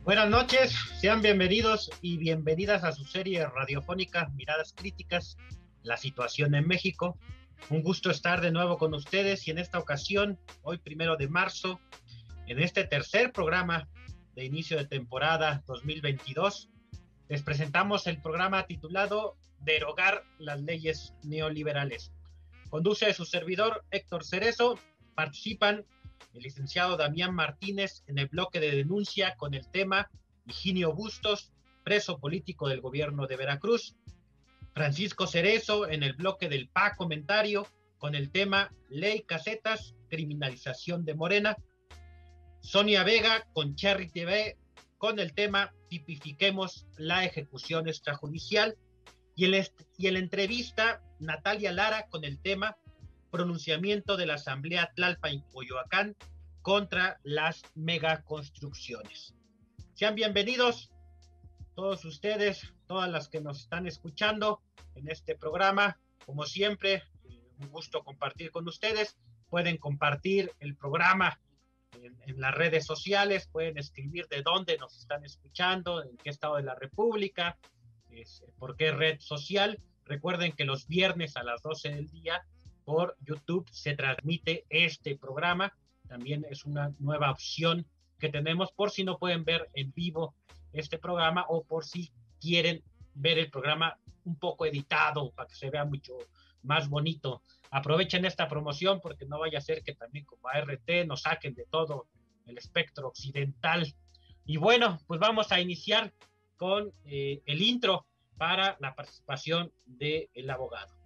Buenas noches, sean bienvenidos y bienvenidas a su serie radiofónica Miradas Críticas, la situación en México. Un gusto estar de nuevo con ustedes y en esta ocasión, hoy 1 de marzo, en este tercer programa de inicio de temporada 2022, les presentamos el programa titulado Derogar las leyes neoliberales. Conduce su servidor Héctor Cerezo, participan el licenciado Damián Martínez en el bloque de denuncia con el tema Higinio Bustos, preso político del gobierno de Veracruz. Francisco Cerezo en el bloque del PA comentario con el tema Ley Casetas, criminalización de Morena. Sonia Vega con Cherry TV con el tema Tipifiquemos la ejecución extrajudicial. Y en la entrevista Natalia Lara con el tema pronunciamiento de la Asamblea Tlalpan y Coyoacán contra las megaconstrucciones. Sean bienvenidos todos ustedes, todas las que nos están escuchando en este programa. Como siempre, un gusto compartir con ustedes. Pueden compartir el programa en las redes sociales, pueden escribir de dónde nos están escuchando, en qué estado de la República, por qué red social. Recuerden que los viernes a las 12 del día por YouTube se transmite este programa. También es una nueva opción que tenemos por si no pueden ver en vivo este programa o por si quieren ver el programa un poco editado para que se vea mucho más bonito. Aprovechen esta promoción porque no vaya a ser que también como ART nos saquen de todo el espectro occidental. Y bueno, pues vamos a iniciar con el intro para la participación del abogado.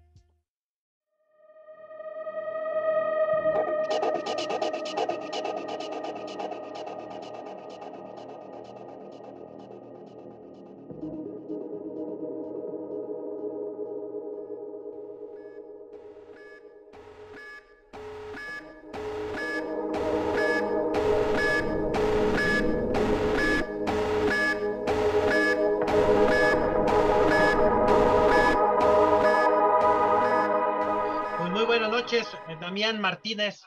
Damián Martínez.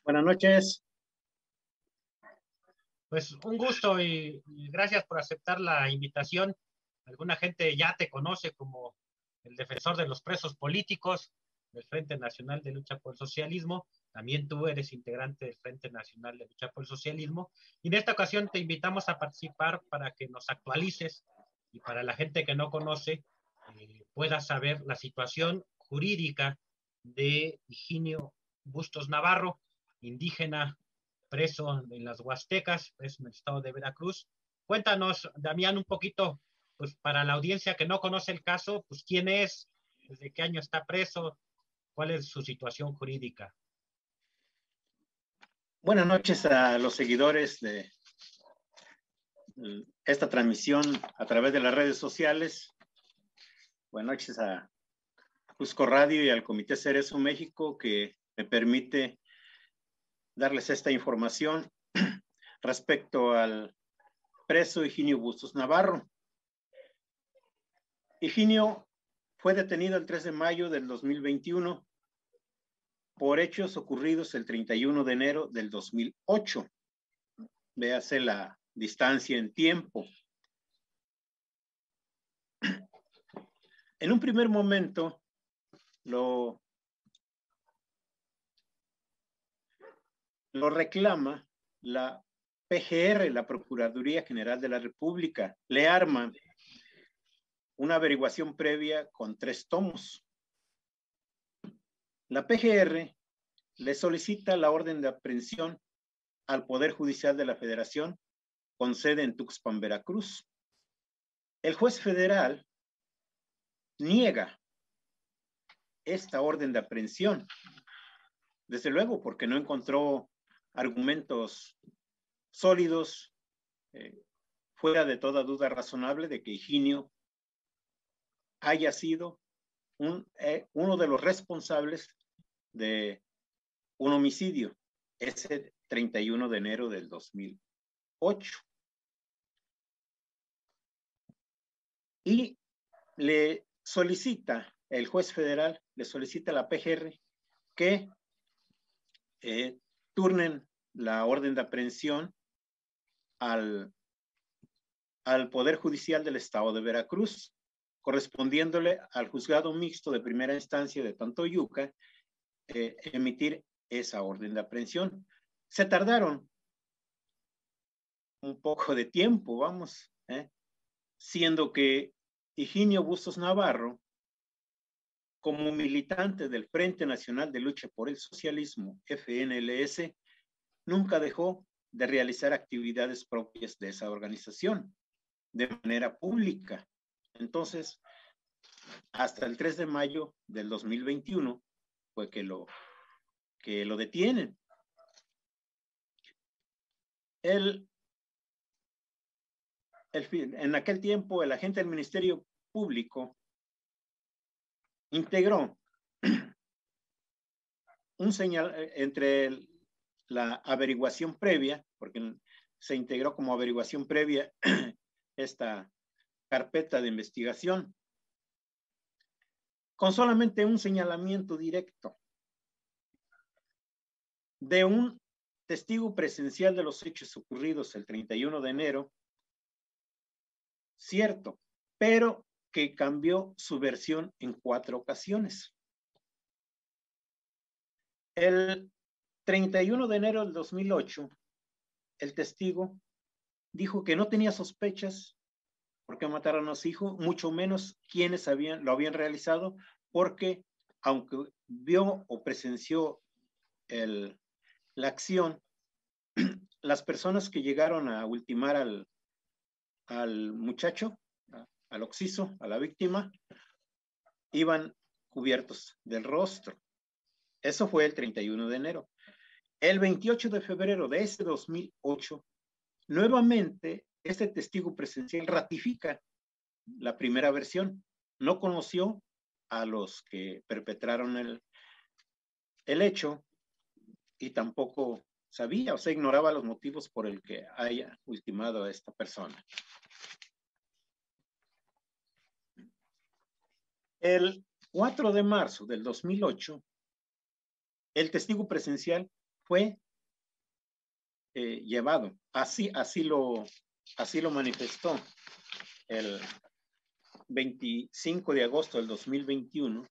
Buenas noches. Pues un gusto y gracias por aceptar la invitación. Alguna gente ya te conoce como el defensor de los presos políticos del Frente Nacional de Lucha por el Socialismo. También tú eres integrante del Frente Nacional de Lucha por el Socialismo. Y en esta ocasión te invitamos a participar para que nos actualices y para la gente que no conoce pueda saber la situación jurídica de Higinio Bustos Navarro, indígena preso en las Huastecas, preso en el estado de Veracruz. Cuéntanos, Damián, un poquito, pues para la audiencia que no conoce el caso, pues quién es, desde qué año está preso, cuál es su situación jurídica. Buenas noches a los seguidores de esta transmisión a través de las redes sociales. Buenas noches a Cusco Radio y al Comité Cerezo México que me permite darles esta información respecto al preso Higinio Bustos Navarro. Higinio fue detenido el 3 de mayo del 2021 por hechos ocurridos el 31 de enero del 2008. Véase la distancia en tiempo. En un primer momento, lo reclama la PGR, la Procuraduría General de la República. Le arma una averiguación previa con 3 tomos. La PGR le solicita la orden de aprehensión al Poder Judicial de la Federación con sede en Tuxpan, Veracruz. El juez federal niega esta orden de aprehensión, desde luego porque no encontró argumentos sólidos, fuera de toda duda razonable de que Higinio haya sido uno de los responsables de un homicidio ese 31 de enero del 2008. Y le solicita, el juez federal le solicita a la PGR que turnen la orden de aprehensión al Poder Judicial del Estado de Veracruz, correspondiéndole al juzgado mixto de primera instancia de Tantoyuca emitir esa orden de aprehensión. Se tardaron un poco de tiempo, vamos, siendo que Higinio Bustos Navarro, como militante del Frente Nacional de Lucha por el Socialismo, FNLS, nunca dejó de realizar actividades propias de esa organización de manera pública. Entonces, hasta el 3 de mayo del 2021 fue que lo detienen. En aquel tiempo, el agente del Ministerio Público integró un señal entre la averiguación previa, porque se integró como averiguación previa esta carpeta de investigación, con solamente un señalamiento directo de un testigo presencial de los hechos ocurridos el 31 de enero, cierto, pero que cambió su versión en 4 ocasiones. El 31 de enero del 2008, el testigo dijo que no tenía sospechas porque mataron a su hijo, mucho menos quienes lo habían realizado, porque aunque vio o presenció la acción, las personas que llegaron a ultimar al muchacho, al occiso, a la víctima, iban cubiertos del rostro. Eso fue el 31 de enero. El 28 de febrero de ese 2008, nuevamente, este testigo presencial ratifica la primera versión. No conoció a los que perpetraron el hecho y tampoco sabía, o sea, ignoraba los motivos por el que haya ultimado a esta persona. El 4 de marzo del 2008, el testigo presencial fue llevado. Así lo manifestó el 25 de agosto del 2021,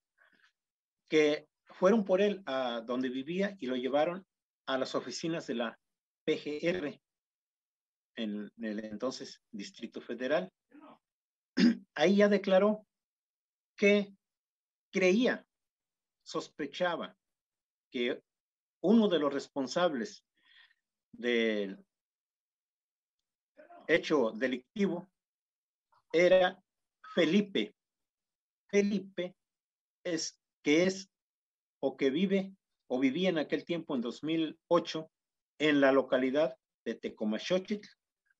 que fueron por él a donde vivía y lo llevaron a las oficinas de la PGR en el entonces Distrito Federal. Ahí ya declaró que sospechaba que uno de los responsables del hecho delictivo era Felipe. Felipe que vive o vivía en aquel tiempo, en 2008, en la localidad de Tecomaxochitl,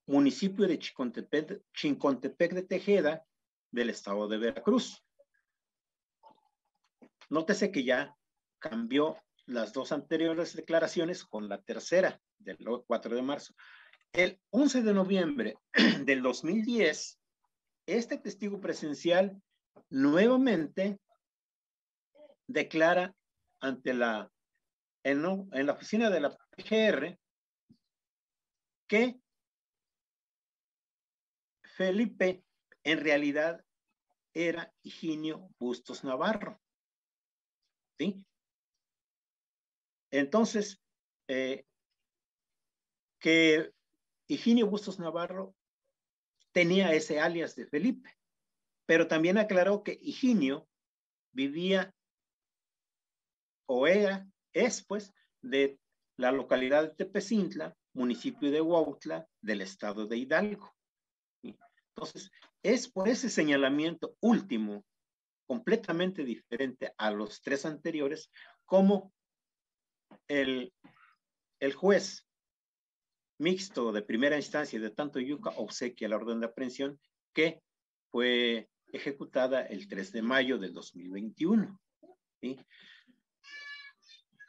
municipio de Chincontepec de Tejeda, del estado de Veracruz. Nótese que ya cambió las 2 anteriores declaraciones con la tercera, del 4 de marzo. El 11 de noviembre del 2010, este testigo presencial nuevamente declara ante en la oficina de la PGR que Felipe en realidad era Higinio Bustos Navarro. ¿Sí? Entonces, que Higinio Bustos Navarro tenía ese alias de Felipe, pero también aclaró que Higinio vivía es pues de la localidad de Tepecintla, municipio de Huautla, del estado de Hidalgo. Entonces, es por ese señalamiento último, completamente diferente a los 3 anteriores, como el juez mixto de primera instancia de Tantoyuca obsequia la orden de aprehensión que fue ejecutada el 3 de mayo del 2021. ¿Sí?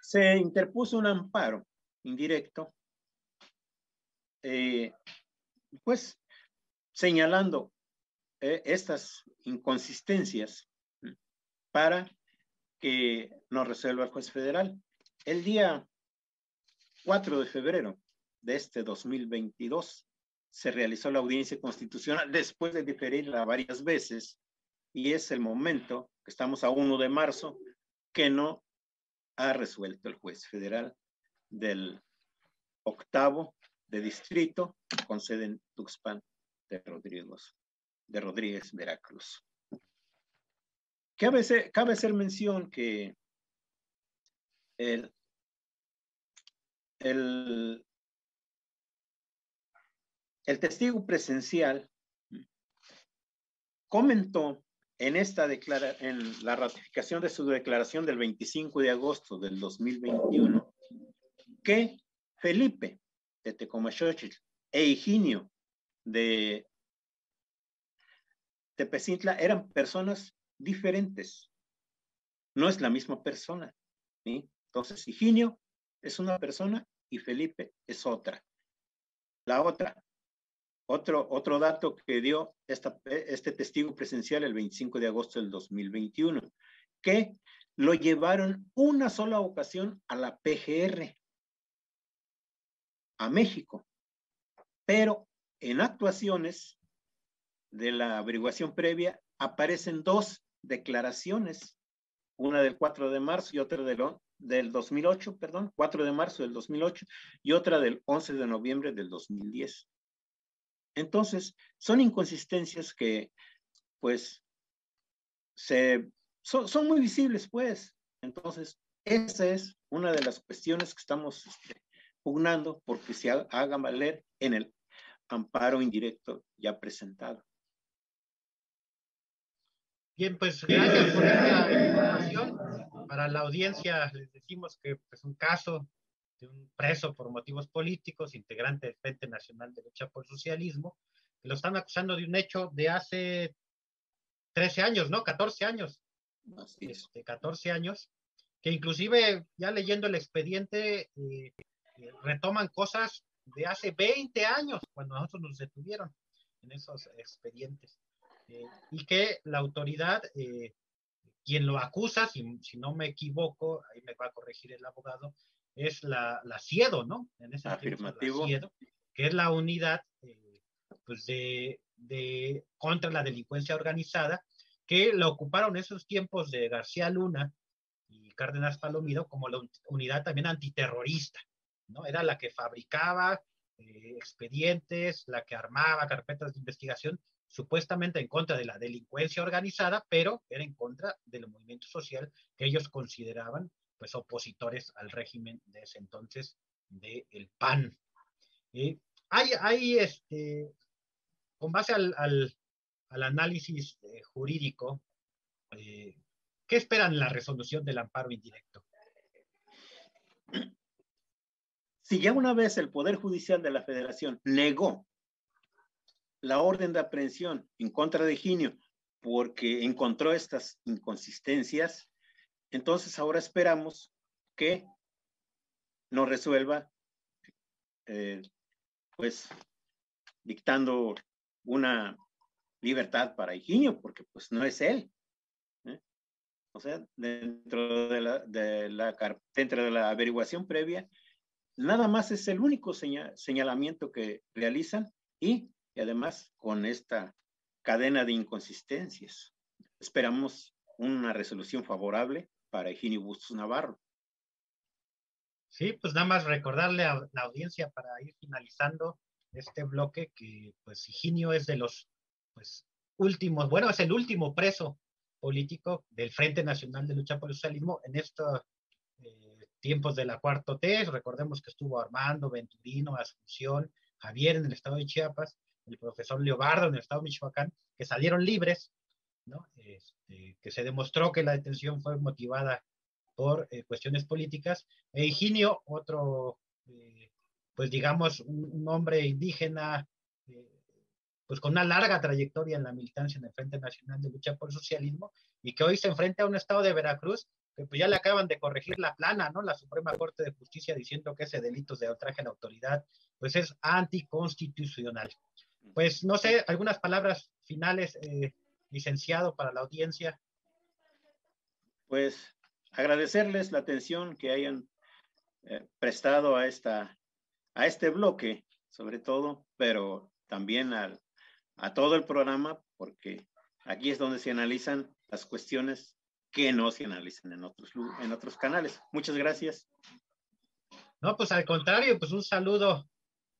Se interpuso un amparo indirecto, pues señalando estas inconsistencias para que nos resuelva el juez federal. El día 4 de febrero de este 2022, se realizó la audiencia constitucional después de diferirla varias veces, y es el momento, que estamos a 1 de marzo, que no ha resuelto el juez federal del 8º de distrito con sede en Tuxpan de Rodríguez, Veracruz. Cabe hacer mención que el testigo presencial comentó en la ratificación de su declaración del 25 de agosto del 2021 que Felipe de Tecomaxochitl e Higinio de Tepezintla eran personas diferentes. No es la misma persona, ¿sí? Entonces, Higinio es una persona y Felipe es otra. La otra, otro dato que dio este testigo presencial el 25 de agosto del 2021, que lo llevaron una sola ocasión a la PGR, a México, pero en actuaciones de la averiguación previa aparecen 2 declaraciones, una del 4 de marzo y otra del 2008, 4 de marzo del 2008 y otra del 11 de noviembre del 2010. Entonces, son inconsistencias que, pues, son muy visibles, pues. Entonces, esa es una de las cuestiones que estamos pugnando porque se haga valer en el amparo indirecto ya presentado. Bien, pues gracias por esta información. Para la audiencia les decimos que es pues, un caso de un preso por motivos políticos, integrante del Frente Nacional de Lucha por el Socialismo, que lo están acusando de un hecho de hace 13 años, ¿no? 14 años. Así es. 14 años, que inclusive ya leyendo el expediente retoman cosas de hace 20 años, cuando nosotros nos detuvieron en esos expedientes. Y que la autoridad, quien lo acusa, si no me equivoco, ahí me va a corregir el abogado, es la CIEDO, ¿no? En ese afirmativo. La CIEDO, que es la unidad pues contra la delincuencia organizada, que la ocuparon esos tiempos de García Luna y Cárdenas Palomino como la unidad también antiterrorista, ¿no? Era la que fabricaba expedientes, la que armaba carpetas de investigación, supuestamente en contra de la delincuencia organizada, pero era en contra del movimiento social que ellos consideraban pues opositores al régimen de ese entonces del PAN. Hay con base al análisis jurídico, ¿qué esperan la resolución del amparo indirecto? Si ya una vez el Poder Judicial de la Federación negó la orden de aprehensión en contra de Higinio porque encontró estas inconsistencias, entonces ahora esperamos que nos resuelva, pues, dictando una libertad para Higinio, porque pues no es él. O sea, dentro de la averiguación previa, nada más es el único señalamiento que realizan y además con esta cadena de inconsistencias. Esperamos una resolución favorable para Higinio Bustos Navarro. Sí, pues nada más recordarle a la audiencia para ir finalizando este bloque que pues Higinio es de los pues últimos, bueno, es el último preso político del Frente Nacional de Lucha por el Socialismo en estos tiempos de la Cuarta T. Recordemos que estuvo Armando, Venturino, Asunción, Javier en el estado de Chiapas, el profesor Leobardo en el estado de Michoacán, que salieron libres, ¿no? Que se demostró que la detención fue motivada por cuestiones políticas. Higinio, otro, pues digamos, un hombre indígena, pues con una larga trayectoria en la militancia en el Frente Nacional de Lucha por el Socialismo, y que hoy se enfrenta a un estado de Veracruz que pues ya le acaban de corregir la plana, ¿no? La Suprema Corte de Justicia diciendo que ese delito de ultraje a la autoridad, pues es anticonstitucional. Pues no sé, algunas palabras finales, licenciado, para la audiencia. Pues agradecerles la atención que hayan prestado a este bloque, sobre todo, pero también a todo el programa, porque aquí es donde se analizan las cuestiones que no se analizan en otros canales. Muchas gracias. No, pues al contrario, pues un saludo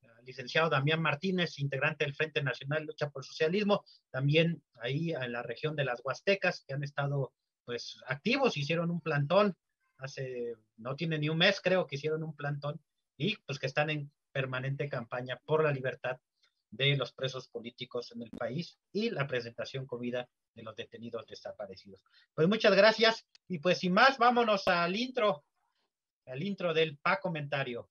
al licenciado Damián Martínez, integrante del Frente Nacional de Lucha por el Socialismo, también ahí en la región de las Huastecas, que han estado pues activos, hicieron un plantón no tiene ni un mes, creo que hicieron un plantón, y pues que están en permanente campaña por la libertad de los presos políticos en el país y la presentación con vida de los detenidos desaparecidos. Pues muchas gracias, y pues sin más, vámonos al intro del PA Comentario.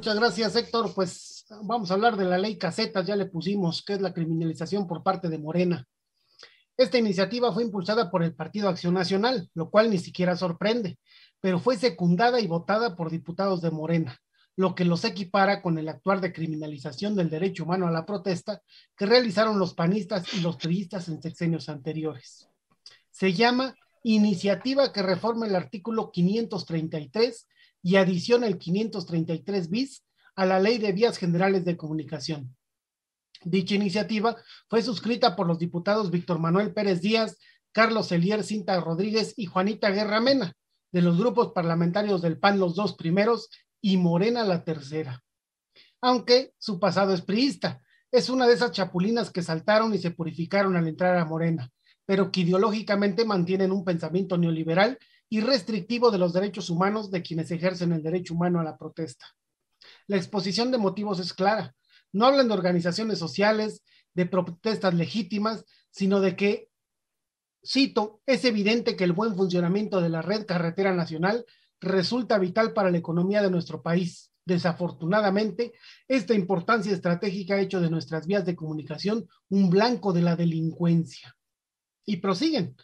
Muchas gracias, Héctor. Pues vamos a hablar de la ley Casetas, ya le pusimos, que es la criminalización por parte de Morena. Esta iniciativa fue impulsada por el Partido Acción Nacional, lo cual ni siquiera sorprende, pero fue secundada y votada por diputados de Morena, lo que los equipara con el actuar de criminalización del derecho humano a la protesta que realizaron los panistas y los priistas en sexenios anteriores. Se llama Iniciativa que reforma el artículo 533 y adiciona el 533 bis a la Ley de Vías Generales de Comunicación. Dicha iniciativa fue suscrita por los diputados Víctor Manuel Pérez Díaz, Carlos Elier Cinta Rodríguez y Juanita Guerra Mena, de los grupos parlamentarios del PAN los dos primeros y Morena la tercera. Aunque su pasado es priista, es una de esas chapulinas que saltaron y se purificaron al entrar a Morena, pero que ideológicamente mantienen un pensamiento neoliberal y restrictivo de los derechos humanos de quienes ejercen el derecho humano a la protesta. La exposición de motivos es clara. No hablan de organizaciones sociales, de protestas legítimas, sino de que, cito, es evidente que el buen funcionamiento de la red carretera nacional resulta vital para la economía de nuestro país. Desafortunadamente, esta importancia estratégica ha hecho de nuestras vías de comunicación un blanco de la delincuencia. Y prosiguen.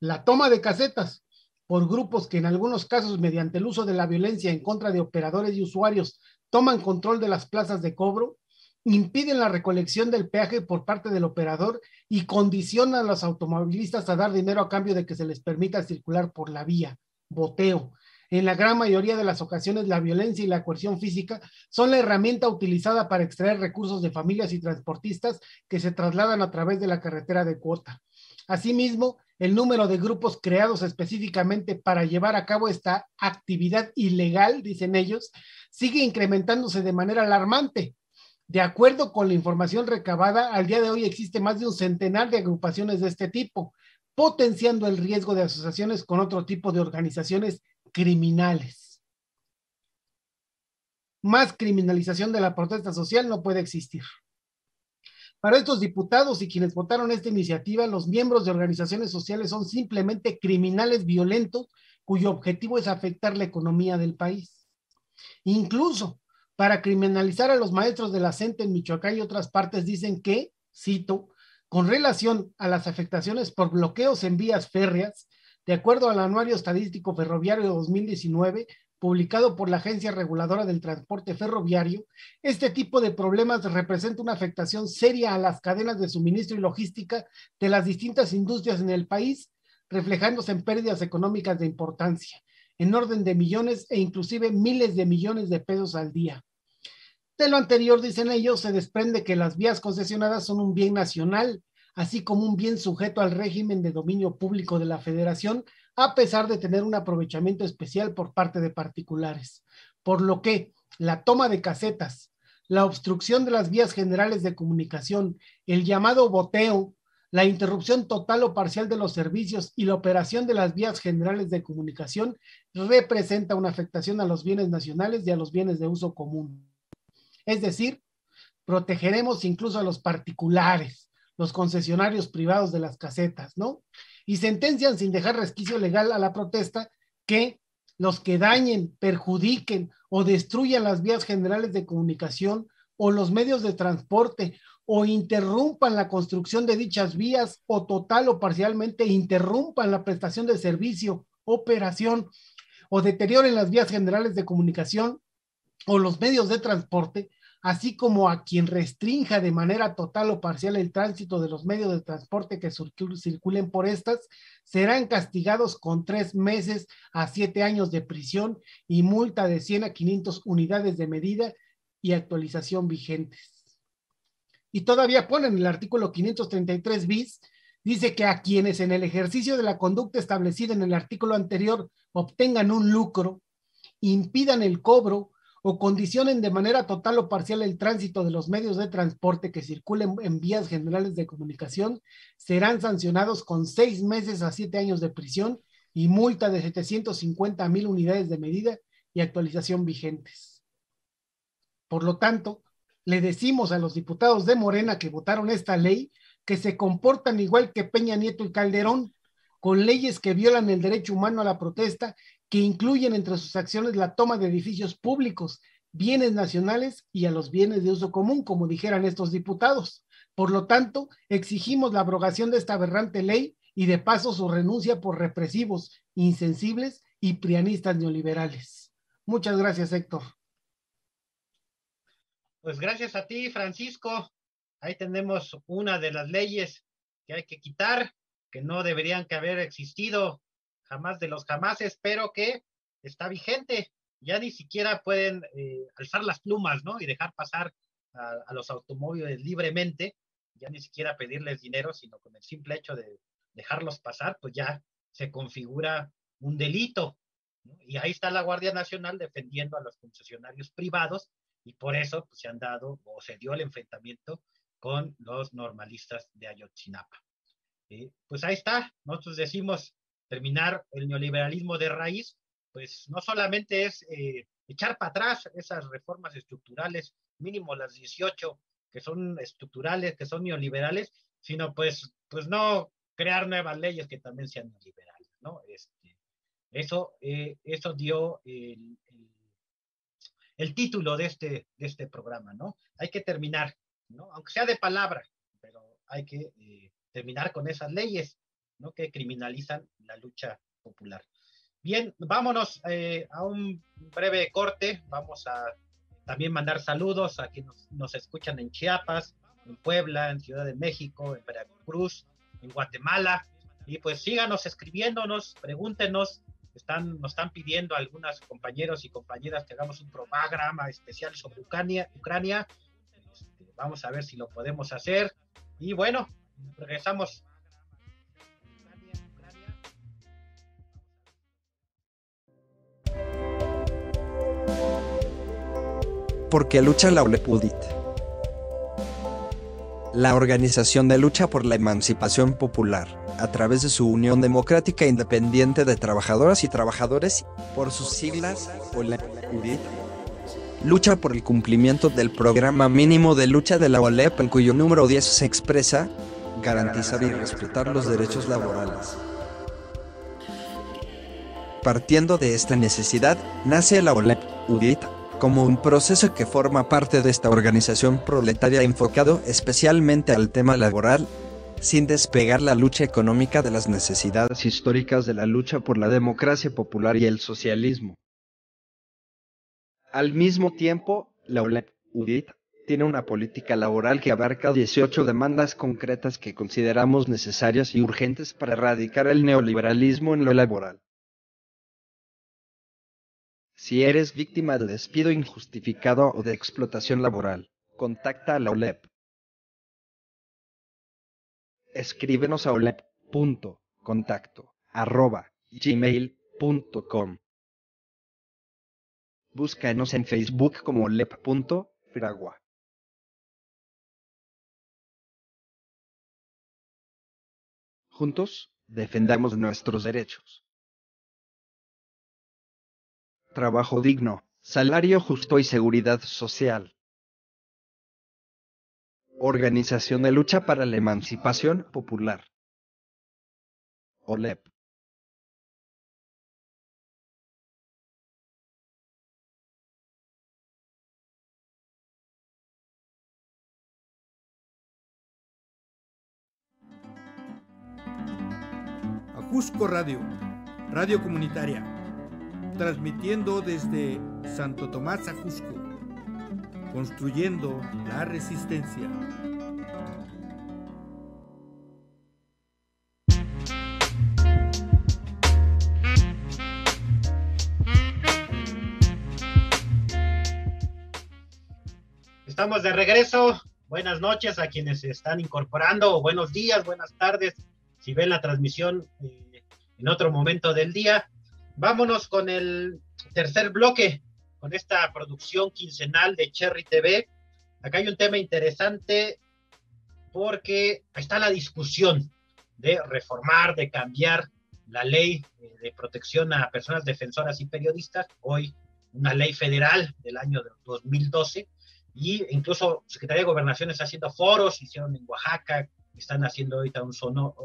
La toma de casetas por grupos que en algunos casos, mediante el uso de la violencia en contra de operadores y usuarios, toman control de las plazas de cobro, impiden la recolección del peaje por parte del operador y condicionan a los automovilistas a dar dinero a cambio de que se les permita circular por la vía. Boteo. En la gran mayoría de las ocasiones, la violencia y la coerción física son la herramienta utilizada para extraer recursos de familias y transportistas que se trasladan a través de la carretera de cuota. Asimismo, el número de grupos creados específicamente para llevar a cabo esta actividad ilegal, dicen ellos, sigue incrementándose de manera alarmante. De acuerdo con la información recabada, al día de hoy existe más de un centenar de agrupaciones de este tipo, potenciando el riesgo de asociaciones con otro tipo de organizaciones criminales. Más criminalización de la protesta social no puede existir. Para estos diputados y quienes votaron esta iniciativa, los miembros de organizaciones sociales son simplemente criminales violentos cuyo objetivo es afectar la economía del país. Incluso para criminalizar a los maestros de la CENTE en Michoacán y otras partes dicen que, cito, con relación a las afectaciones por bloqueos en vías férreas, de acuerdo al Anuario Estadístico Ferroviario de 2019, publicado por la Agencia Reguladora del Transporte Ferroviario, este tipo de problemas representa una afectación seria a las cadenas de suministro y logística de las distintas industrias en el país, reflejándose en pérdidas económicas de importancia, en orden de millones e inclusive miles de millones de pesos al día. De lo anterior, dicen ellos, se desprende que las vías concesionadas son un bien nacional, así como un bien sujeto al régimen de dominio público de la Federación, a pesar de tener un aprovechamiento especial por parte de particulares. Por lo que la toma de casetas, la obstrucción de las vías generales de comunicación, el llamado boteo, la interrupción total o parcial de los servicios y la operación de las vías generales de comunicación representa una afectación a los bienes nacionales y a los bienes de uso común. Es decir, protegeremos incluso a los particulares, los concesionarios privados de las casetas, ¿no? Y sentencian sin dejar resquicio legal a la protesta que los que dañen, perjudiquen o destruyan las vías generales de comunicación o los medios de transporte o interrumpan la construcción de dichas vías o total o parcialmente interrumpan la prestación de servicio, operación o deterioren las vías generales de comunicación o los medios de transporte, así como a quien restrinja de manera total o parcial el tránsito de los medios de transporte que circulen por estas, serán castigados con 3 meses a 7 años de prisión y multa de 100 a 500 unidades de medida y actualización vigentes. Y todavía ponen el artículo 533 bis, dice que a quienes en el ejercicio de la conducta establecida en el artículo anterior obtengan un lucro, impidan el cobro o condicionen de manera total o parcial el tránsito de los medios de transporte que circulen en vías generales de comunicación, serán sancionados con 6 meses a 7 años de prisión y multa de 750,000 unidades de medida y actualización vigentes. Por lo tanto, le decimos a los diputados de Morena que votaron esta ley que se comportan igual que Peña Nieto y Calderón, con leyes que violan el derecho humano a la protesta, que incluyen entre sus acciones la toma de edificios públicos, bienes nacionales y a los bienes de uso común, como dijeran estos diputados. Por lo tanto, exigimos la abrogación de esta aberrante ley y de paso su renuncia por represivos, insensibles y prianistas neoliberales. Muchas gracias, Héctor. Pues gracias a ti, Francisco. Ahí tenemos una de las leyes que hay que quitar, que no deberían que haber existido jamás de los jamases, pero que está vigente. Ya ni siquiera pueden alzar las plumas, ¿no? Y dejar pasar a los automóviles libremente, ya ni siquiera pedirles dinero, sino con el simple hecho de dejarlos pasar, pues ya se configura un delito, ¿no? Y ahí está la Guardia Nacional defendiendo a los concesionarios privados, y por eso pues, se han dado o se dio el enfrentamiento con los normalistas de Ayotzinapa. Pues ahí está, nosotros decimos terminar el neoliberalismo de raíz, pues no solamente es echar para atrás esas reformas estructurales, mínimo las 18 que son estructurales, que son neoliberales, sino pues no crear nuevas leyes que también sean neoliberales, ¿no? Eso dio el título de este programa, ¿no? Hay que terminar, ¿no? Aunque sea de palabra, pero hay que terminar con esas leyes, ¿no? Que criminalizan la lucha popular. Bien, vámonos a un breve corte. Vamos a también mandar saludos a quienes nos escuchan en Chiapas, en Puebla, en Ciudad de México, en Veracruz, en Guatemala. Y pues síganos escribiéndonos, pregúntenos. Nos están pidiendo algunos compañeros y compañeras que hagamos un programa especial sobre Ucrania. Vamos a ver si lo podemos hacer. Y bueno, regresamos. Porque lucha la OLEP-UDIT. La Organización de Lucha por la Emancipación Popular, a través de su Unión Democrática Independiente de Trabajadoras y Trabajadores, por sus siglas, OLEP-UDIT, lucha por el cumplimiento del programa mínimo de lucha de la OLEP, en cuyo número 10 se expresa, garantizar y respetar los derechos laborales. Partiendo de esta necesidad, nace la OLEP-UDIT, como un proceso que forma parte de esta organización proletaria enfocado especialmente al tema laboral, sin despegar la lucha económica de las necesidades históricas de la lucha por la democracia popular y el socialismo. Al mismo tiempo, la OLEP-UDIT tiene una política laboral que abarca 18 demandas concretas que consideramos necesarias y urgentes para erradicar el neoliberalismo en lo laboral. Si eres víctima de despido injustificado o de explotación laboral, contacta a la OLEP. Escríbenos a olep.contacto@gmail.com. Búscanos en Facebook como olep.fragua. Juntos, defendamos nuestros derechos. Trabajo digno, salario justo y seguridad social. Organización de lucha para la emancipación popular. OLEP. Ajusco Radio, radio comunitaria. transmitiendo desde Santo Tomás Ajusco, construyendo la resistencia. Estamos de regreso. Buenas noches a quienes se están incorporando, o buenos días, buenas tardes, si ven la transmisión en otro momento del día. Vámonos con el tercer bloque, con esta producción quincenal de Cherry TV. Acá hay un tema interesante porque está la discusión de reformar, de cambiar la ley de protección a personas defensoras y periodistas, hoy una ley federal del año 2012, y incluso Secretaría de Gobernación está haciendo foros, hicieron en Oaxaca, están haciendo ahorita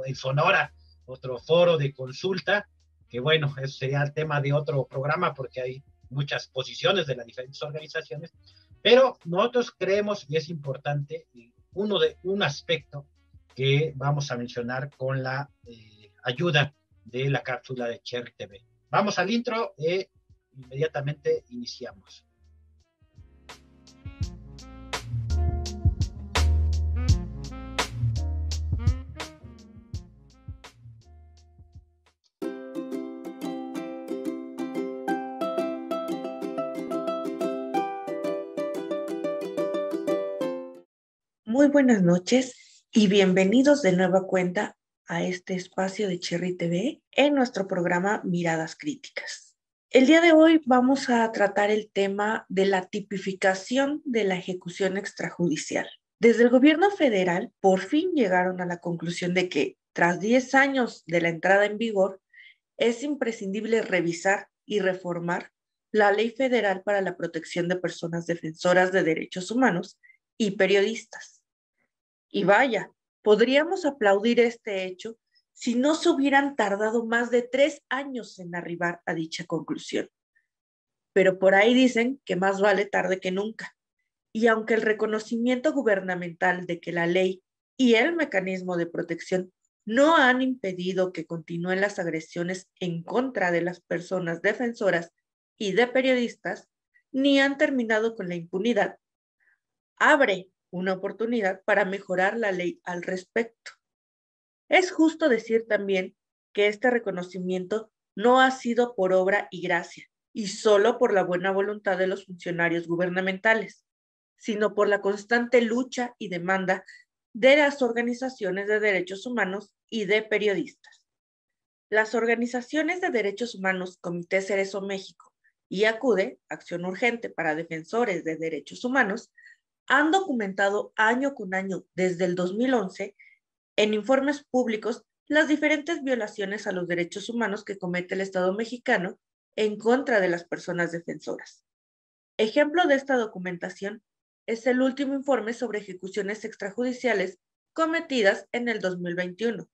en Sonora otro foro de consulta, que bueno, eso sería el tema de otro programa porque hay muchas posiciones de las diferentes organizaciones, pero nosotros creemos, y es importante, un aspecto que vamos a mencionar con la ayuda de la cápsula de Cherry TV. Vamos al intro e inmediatamente iniciamos. Muy buenas noches y bienvenidos de nueva cuenta a este espacio de Cherry TV en nuestro programa Miradas Críticas. El día de hoy vamos a tratar el tema de la tipificación de la ejecución extrajudicial. Desde el gobierno federal por fin llegaron a la conclusión de que tras 10 años de la entrada en vigor es imprescindible revisar y reformar la Ley Federal para la Protección de Personas Defensoras de Derechos Humanos y Periodistas. Y vaya, podríamos aplaudir este hecho si no se hubieran tardado más de 3 años en arribar a dicha conclusión. Pero por ahí dicen que más vale tarde que nunca. Y aunque el reconocimiento gubernamental de que la ley y el mecanismo de protección no han impedido que continúen las agresiones en contra de las personas defensoras y de periodistas, ni han terminado con la impunidad, abre una oportunidad para mejorar la ley al respecto. Es justo decir también que este reconocimiento no ha sido por obra y gracia, y solo por la buena voluntad de los funcionarios gubernamentales, sino por la constante lucha y demanda de las organizaciones de derechos humanos y de periodistas. Las organizaciones de derechos humanos, Comité Cerezo México y ACUDE, Acción Urgente para Defensores de Derechos Humanos, han documentado año con año desde el 2011 en informes públicos las diferentes violaciones a los derechos humanos que comete el Estado mexicano en contra de las personas defensoras. Ejemplo de esta documentación es el último informe sobre ejecuciones extrajudiciales cometidas en el 2021,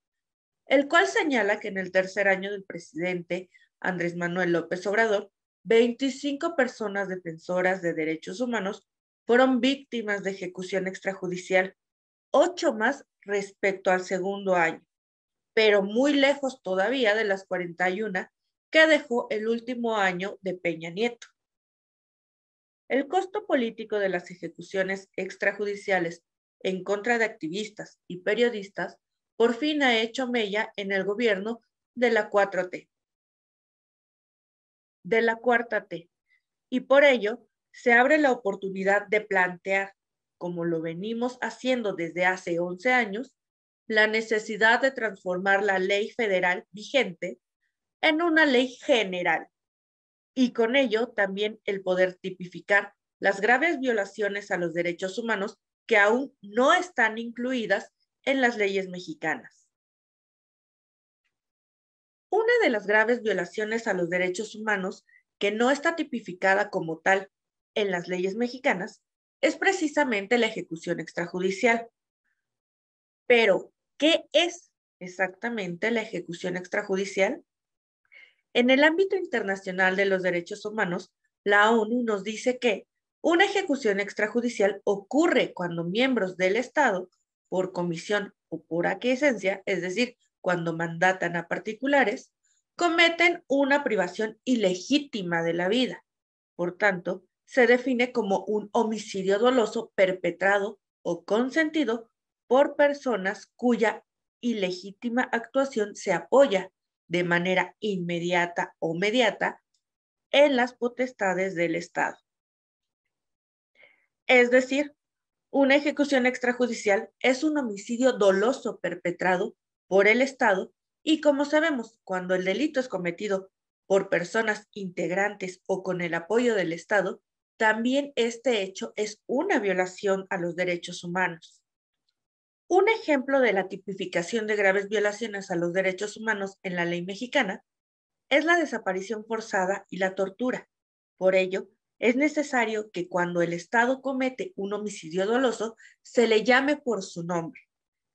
el cual señala que en el tercer año del presidente Andrés Manuel López Obrador, 25 personas defensoras de derechos humanos fueron víctimas de ejecución extrajudicial, 8 más respecto al segundo año, pero muy lejos todavía de las 41 que dejó el último año de Peña Nieto. El costo político de las ejecuciones extrajudiciales en contra de activistas y periodistas por fin ha hecho mella en el gobierno de la 4T, de la cuarta T, y por ello se abre la oportunidad de plantear, como lo venimos haciendo desde hace 11 años, la necesidad de transformar la ley federal vigente en una ley general y con ello también el poder tipificar las graves violaciones a los derechos humanos que aún no están incluidas en las leyes mexicanas. Una de las graves violaciones a los derechos humanos que no está tipificada como tal en las leyes mexicanas es precisamente la ejecución extrajudicial. Pero, ¿qué es exactamente la ejecución extrajudicial? En el ámbito internacional de los derechos humanos, la ONU nos dice que una ejecución extrajudicial ocurre cuando miembros del Estado, por comisión o por aquiescencia, es decir, cuando mandatan a particulares, cometen una privación ilegítima de la vida. Por tanto, se define como un homicidio doloso perpetrado o consentido por personas cuya ilegítima actuación se apoya de manera inmediata o mediata en las potestades del Estado. Es decir, una ejecución extrajudicial es un homicidio doloso perpetrado por el Estado y, como sabemos, cuando el delito es cometido por personas integrantes o con el apoyo del Estado, también este hecho es una violación a los derechos humanos. Un ejemplo de la tipificación de graves violaciones a los derechos humanos en la ley mexicana es la desaparición forzada y la tortura. Por ello, es necesario que cuando el Estado comete un homicidio doloso, se le llame por su nombre,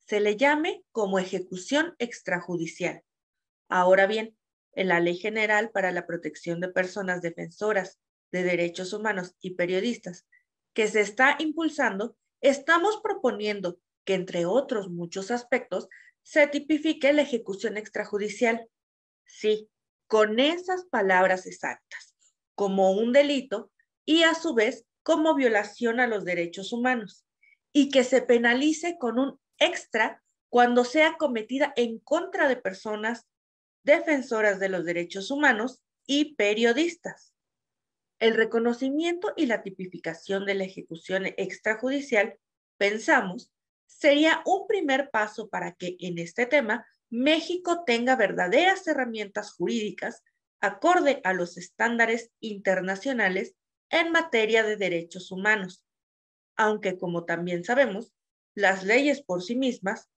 se le llame como ejecución extrajudicial. Ahora bien, en la Ley General para la Protección de Personas Defensoras de Derechos Humanos y Periodistas, que se está impulsando, estamos proponiendo que, entre otros muchos aspectos, se tipifique la ejecución extrajudicial. Sí, con esas palabras exactas, como un delito y a su vez como violación a los derechos humanos, y que se penalice con un extra cuando sea cometida en contra de personas defensoras de los derechos humanos y periodistas. El reconocimiento y la tipificación de la ejecución extrajudicial, pensamos, sería un primer paso para que en este tema México tenga verdaderas herramientas jurídicas acorde a los estándares internacionales en materia de derechos humanos, aunque, como también sabemos, las leyes por sí mismas,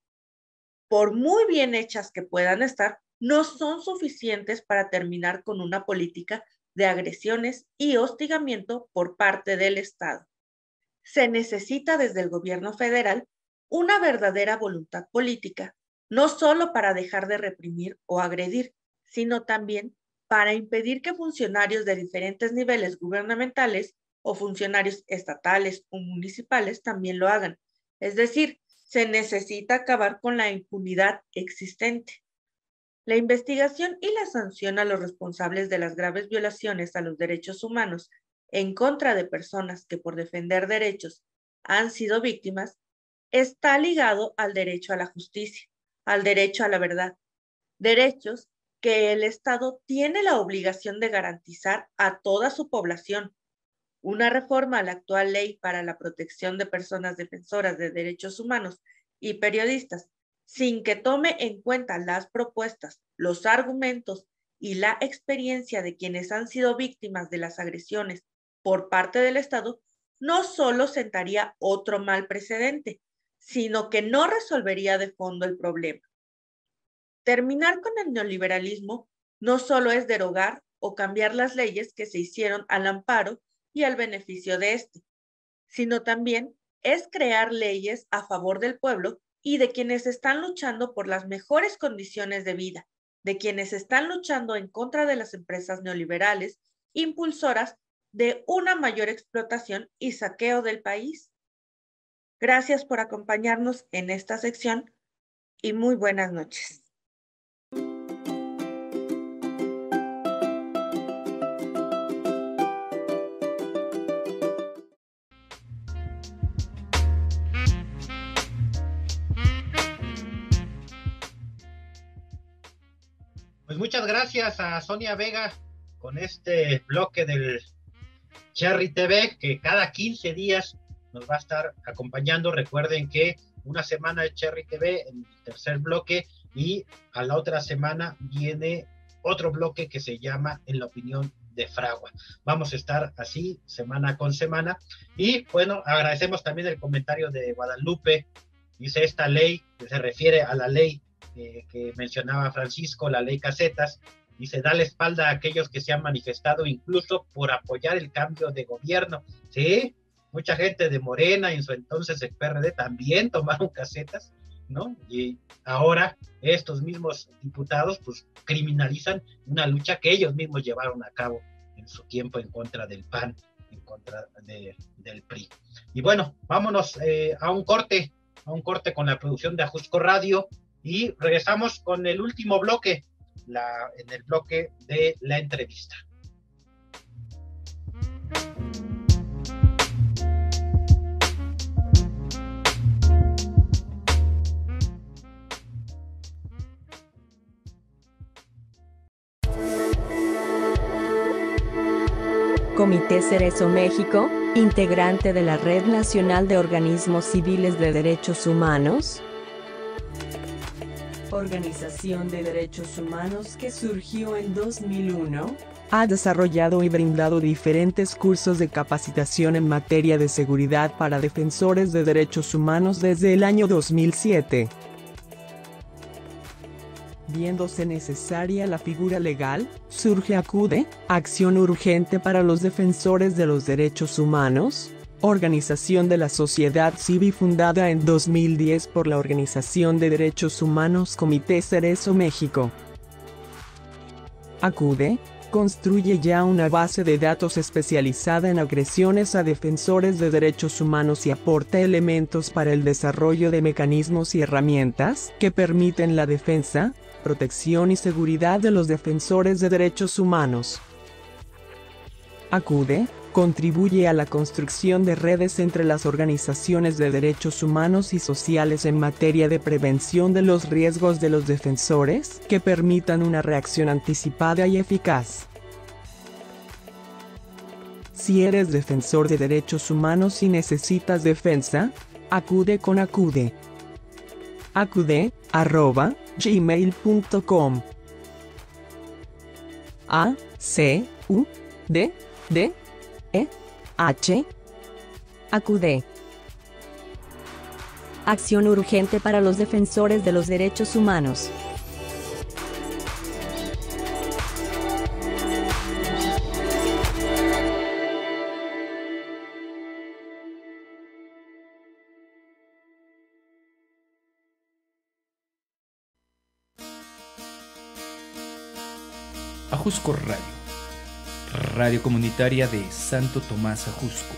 por muy bien hechas que puedan estar, no son suficientes para terminar con una política de agresiones y hostigamiento por parte del Estado. Se necesita desde el gobierno federal una verdadera voluntad política, no solo para dejar de reprimir o agredir, sino también para impedir que funcionarios de diferentes niveles gubernamentales o funcionarios estatales o municipales también lo hagan. Es decir, se necesita acabar con la impunidad existente. La investigación y la sanción a los responsables de las graves violaciones a los derechos humanos en contra de personas que por defender derechos han sido víctimas está ligado al derecho a la justicia, al derecho a la verdad, derechos que el Estado tiene la obligación de garantizar a toda su población. Una reforma a la actual ley para la protección de personas defensoras de derechos humanos y periodistas, sin que tome en cuenta las propuestas, los argumentos y la experiencia de quienes han sido víctimas de las agresiones por parte del Estado, no solo sentaría otro mal precedente, sino que no resolvería de fondo el problema. Terminar con el neoliberalismo no solo es derogar o cambiar las leyes que se hicieron al amparo y al beneficio de este, sino también es crear leyes a favor del pueblo y de quienes están luchando por las mejores condiciones de vida, de quienes están luchando en contra de las empresas neoliberales, impulsoras de una mayor explotación y saqueo del país. Gracias por acompañarnos en esta sección y muy buenas noches. Pues muchas gracias a Sonia Vega con este bloque del Cherry TV, que cada 15 días nos va a estar acompañando. Recuerden que una semana de Cherry TV en el tercer bloque y a la otra semana viene otro bloque que se llama En la Opinión de Fragua. Vamos a estar así semana con semana. Y bueno, agradecemos también el comentario de Guadalupe. Dice: esta ley, que se refiere a la ley que mencionaba Francisco, la ley Casetas, dice: da la espalda a aquellos que se han manifestado incluso por apoyar el cambio de gobierno. Sí, mucha gente de Morena y en su entonces el PRD también tomaron casetas, ¿no? Y ahora estos mismos diputados pues criminalizan una lucha que ellos mismos llevaron a cabo en su tiempo en contra del PAN, en contra del PRI. Y bueno, vámonos a un corte con la producción de Ajusco Radio y regresamos con el último bloque en el bloque de la entrevista. Comité Cerezo México, integrante de la Red Nacional de Organismos Civiles de Derechos Humanos. Organización de Derechos Humanos que surgió en 2001, ha desarrollado y brindado diferentes cursos de capacitación en materia de seguridad para defensores de derechos humanos desde el año 2007. Viéndose necesaria la figura legal, surge ACUDE, Acción Urgente para los Defensores de los Derechos Humanos, organización de la sociedad civil fundada en 2010 por la Organización de Derechos Humanos Comité Cerezo México. ACUDE construye ya una base de datos especializada en agresiones a defensores de derechos humanos y aporta elementos para el desarrollo de mecanismos y herramientas que permiten la defensa, protección y seguridad de los defensores de derechos humanos. ACUDE contribuye a la construcción de redes entre las organizaciones de derechos humanos y sociales en materia de prevención de los riesgos de los defensores, que permitan una reacción anticipada y eficaz. Si eres defensor de derechos humanos y necesitas defensa, acude con ACUDE. acude@gmail.com. ACUDE. ACUDE. Acción urgente para los defensores de los derechos humanos. Ajusco Radio, radio comunitaria de Santo Tomás Ajusco,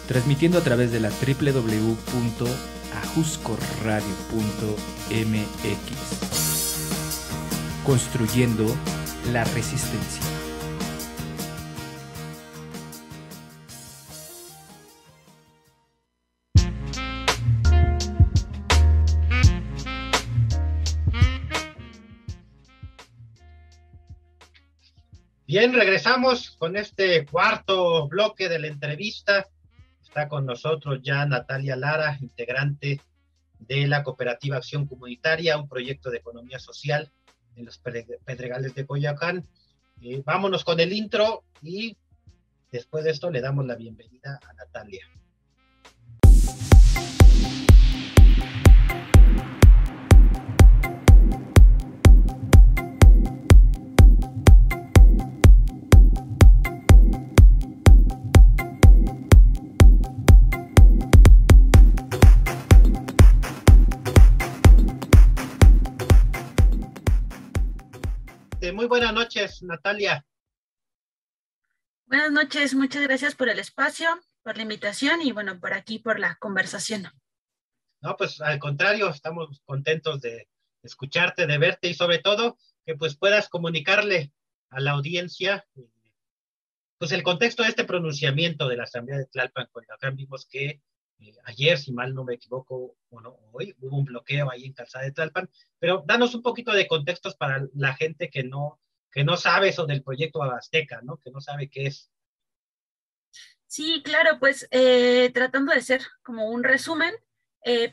transmitiendo a través de la www.ajuscoradio.mx, construyendo la resistencia. Bien, regresamos con este cuarto bloque de la entrevista. Está con nosotros ya Natalia Lara, integrante de la Cooperativa Acción Comunitaria, un proyecto de economía social en los Pedregales de Coyoacán. Vámonos con el intro y después de esto le damos la bienvenida a Natalia. Muy buenas noches, Natalia. Buenas noches, muchas gracias por el espacio, por la invitación y bueno, por aquí, por la conversación. No, pues al contrario, estamos contentos de escucharte, de verte y sobre todo que pues puedas comunicarle a la audiencia pues el contexto de este pronunciamiento de la Asamblea de Tlalpan. Coyoacán. Vimos que ayer, si mal no me equivoco, bueno, hoy hubo un bloqueo ahí en Calzada de Tlalpan, pero danos un poquito de contextos para la gente que no sabe sobre el proyecto Azteca, ¿no? Que no sabe qué es. Sí, claro, pues tratando de ser como un resumen,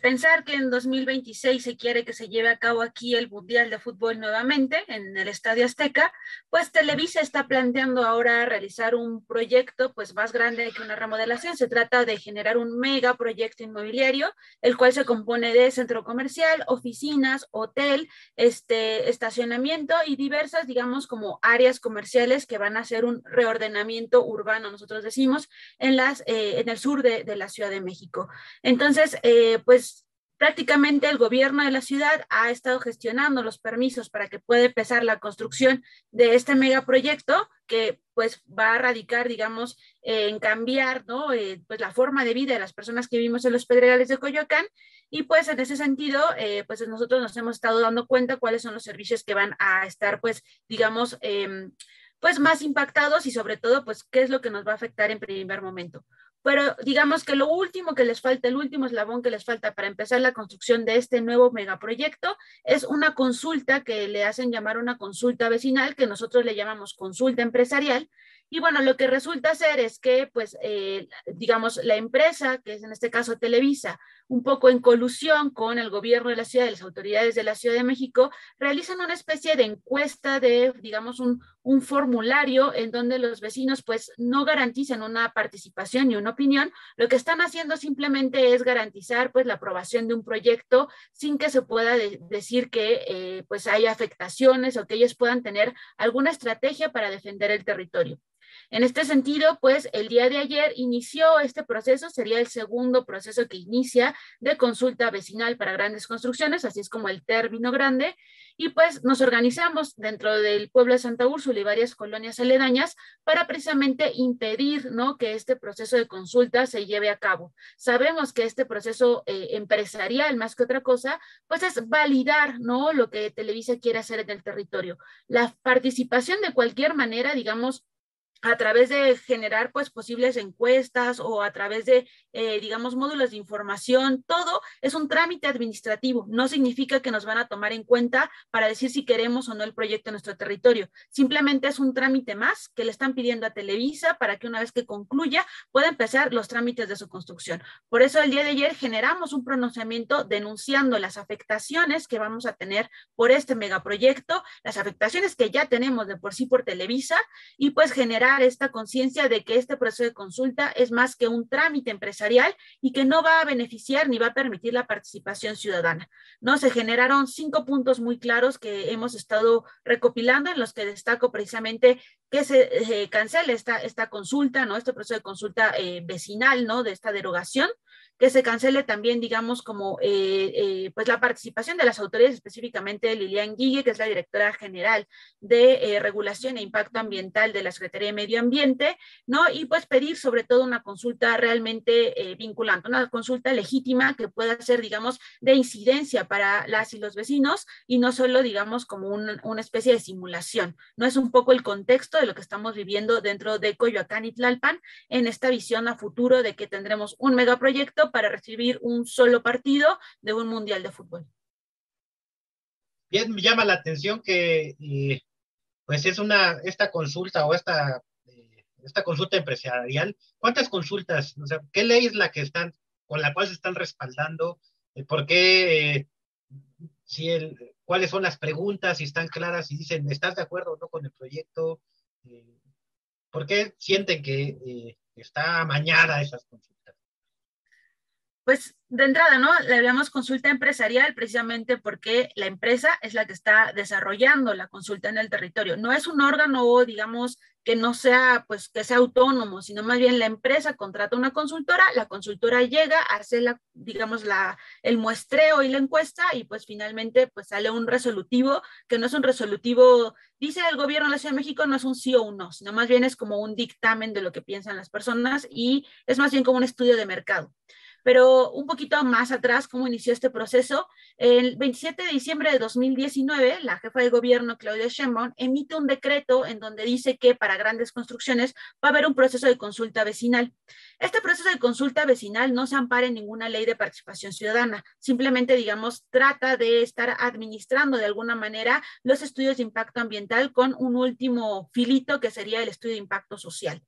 pensar que en 2026 se quiere que se lleve a cabo aquí el Mundial de Fútbol nuevamente en el Estadio Azteca, pues Televisa está planteando ahora realizar un proyecto pues más grande que una remodelación. Se trata de generar un megaproyecto inmobiliario, el cual se compone de centro comercial, oficinas, hotel, estacionamiento y diversas, digamos, como áreas comerciales que van a hacer un reordenamiento urbano, nosotros decimos, en el sur de la Ciudad de México. Entonces, pues Prácticamente el gobierno de la ciudad ha estado gestionando los permisos para que pueda empezar la construcción de este megaproyecto que pues va a radicar, digamos, en cambiar, ¿no? Pues la forma de vida de las personas que vivimos en los Pedregales de Coyoacán, y pues en ese sentido, pues nosotros nos hemos estado dando cuenta cuáles son los servicios que van a estar, pues, digamos, pues más impactados, y sobre todo, pues, qué es lo que nos va a afectar en primer momento. Pero digamos que lo último que les falta, el último eslabón que les falta para empezar la construcción de este nuevo megaproyecto es una consulta que le hacen llamar una consulta vecinal, que nosotros le llamamos consulta empresarial. Y bueno, lo que resulta ser es que, pues, digamos, la empresa, que es en este caso Televisa, un poco en colusión con el gobierno de la ciudad y las autoridades de la Ciudad de México, realizan una especie de encuesta de, digamos, un formulario en donde los vecinos, pues, no garantizan una participación ni una opinión. Lo que están haciendo simplemente es garantizar, pues, la aprobación de un proyecto sin que se pueda decir que, pues, haya afectaciones o que ellos puedan tener alguna estrategia para defender el territorio. En este sentido, pues el día de ayer inició este proceso, sería el segundo proceso que inicia de consulta vecinal para grandes construcciones, así es como el término grande, y pues nos organizamos dentro del pueblo de Santa Úrsula y varias colonias aledañas para precisamente impedir, ¿no?, que este proceso de consulta se lleve a cabo. Sabemos que este proceso empresarial, más que otra cosa, pues es validar, ¿no?, lo que Televisa quiere hacer en el territorio. La participación de cualquier manera, digamos, a través de generar, pues, posibles encuestas o a través de, digamos, módulos de información, todo es un trámite administrativo. No significa que nos van a tomar en cuenta para decir si queremos o no el proyecto en nuestro territorio. Simplemente es un trámite más que le están pidiendo a Televisa para que una vez que concluya pueda empezar los trámites de su construcción. Por eso el día de ayer generamos un pronunciamiento denunciando las afectaciones que vamos a tener por este megaproyecto, las afectaciones que ya tenemos de por sí por Televisa, y pues generar esta conciencia de que este proceso de consulta es más que un trámite empresarial y que no va a beneficiar ni va a permitir la participación ciudadana, ¿no? Se generaron 5 puntos muy claros que hemos estado recopilando, en los que destaco precisamente que se cancele esta consulta, ¿no?, este proceso de consulta vecinal, ¿no?, de esta derogación, que se cancele también, digamos, como pues la participación de las autoridades, específicamente Lilian Guille, que es la directora general de Regulación e Impacto Ambiental de la Secretaría de Medio Ambiente, ¿no? Y pues pedir sobre todo una consulta realmente vinculante, una consulta legítima que pueda ser, digamos, de incidencia para las y los vecinos, y no solo, digamos, como una especie de simulación. No es un poco el contexto de lo que estamos viviendo dentro de Coyoacán y Tlalpan, en esta visión a futuro de que tendremos un megaproyecto para recibir un solo partido de un mundial de fútbol. Bien, me llama la atención que pues es esta consulta o esta consulta empresarial. ¿Cuántas consultas? O sea, ¿qué ley es la que con la cual se están respaldando? ¿Por qué? ¿Cuáles son las preguntas? Si están claras, si dicen, ¿estás de acuerdo o no con el proyecto? ¿Por qué sienten que está amañada esas consultas? Pues de entrada, ¿no?, le llamamos consulta empresarial precisamente porque la empresa es la que está desarrollando la consulta en el territorio. No es un órgano, digamos, que no sea, pues, que sea autónomo, sino más bien la empresa contrata una consultora, la consultora llega, hace digamos, el muestreo y la encuesta, y pues finalmente pues sale un resolutivo, que no es un resolutivo, dice el gobierno de la Ciudad de México, no es un sí o un no, sino más bien es como un dictamen de lo que piensan las personas, y es más bien como un estudio de mercado. Pero un poquito más atrás, ¿cómo inició este proceso? El 27 de diciembre de 2019, la jefa de gobierno, Claudia Sheinbaum, emite un decreto en donde dice que para grandes construcciones va a haber un proceso de consulta vecinal. Este proceso de consulta vecinal no se ampara en ninguna ley de participación ciudadana, simplemente, digamos, trata de estar administrando de alguna manera los estudios de impacto ambiental con un último filito que sería el estudio de impacto social.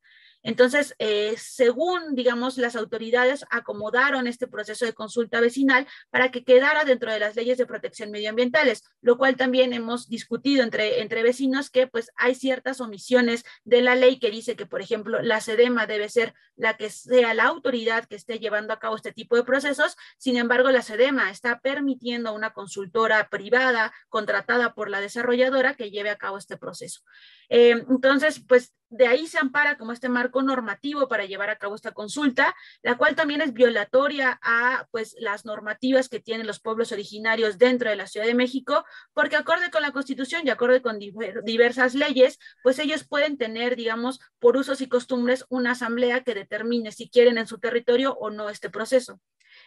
Entonces, según, digamos, las autoridades acomodaron este proceso de consulta vecinal para que quedara dentro de las leyes de protección medioambientales, lo cual también hemos discutido entre vecinos, que pues hay ciertas omisiones de la ley que dice que, por ejemplo, la SEDEMA debe ser la que sea la autoridad que esté llevando a cabo este tipo de procesos. Sin embargo, la SEDEMA está permitiendo a una consultora privada contratada por la desarrolladora que lleve a cabo este proceso. Entonces, pues de ahí se ampara como este marco normativo para llevar a cabo esta consulta, la cual también es violatoria a pues las normativas que tienen los pueblos originarios dentro de la Ciudad de México, porque acorde con la Constitución y acorde con diversas leyes, pues ellos pueden tener, digamos, por usos y costumbres, una asamblea que determine si quieren en su territorio o no este proceso.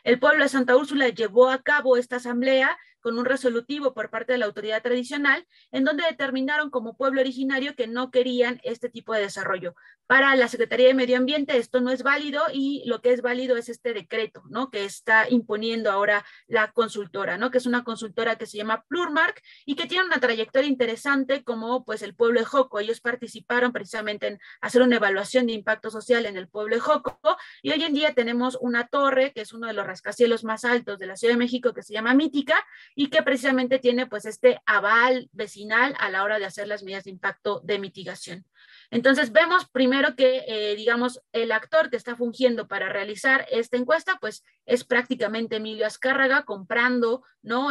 El pueblo de Santa Úrsula llevó a cabo esta asamblea con un resolutivo por parte de la autoridad tradicional, en donde determinaron como pueblo originario que no querían este tipo de desarrollo. Para la Secretaría de Medio Ambiente esto no es válido y lo que es válido es este decreto, ¿no?, que está imponiendo ahora la consultora, ¿no?, que es una consultora que se llama Plurmark y que tiene una trayectoria interesante como pues el pueblo de Joco. Ellos participaron precisamente en hacer una evaluación de impacto social en el pueblo de Joco y hoy en día tenemos una torre que es uno de los rascacielos más altos de la Ciudad de México que se llama Mítica y que precisamente tiene pues este aval vecinal a la hora de hacer las medidas de impacto de mitigación. Entonces vemos primero que, digamos, el actor que está fungiendo para realizar esta encuesta, pues es prácticamente Emilio Azcárraga comprando, ¿no?,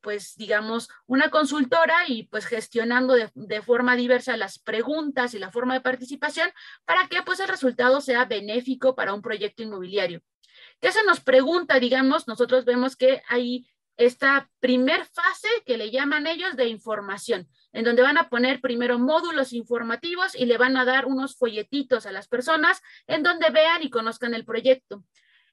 pues digamos, una consultora y pues gestionando de forma diversa las preguntas y la forma de participación para que pues el resultado sea benéfico para un proyecto inmobiliario. ¿Qué se nos pregunta? Digamos, nosotros vemos que hay esta primer fase que le llaman ellos de información, en donde van a poner primero módulos informativos y le van a dar unos folletitos a las personas en donde vean y conozcan el proyecto.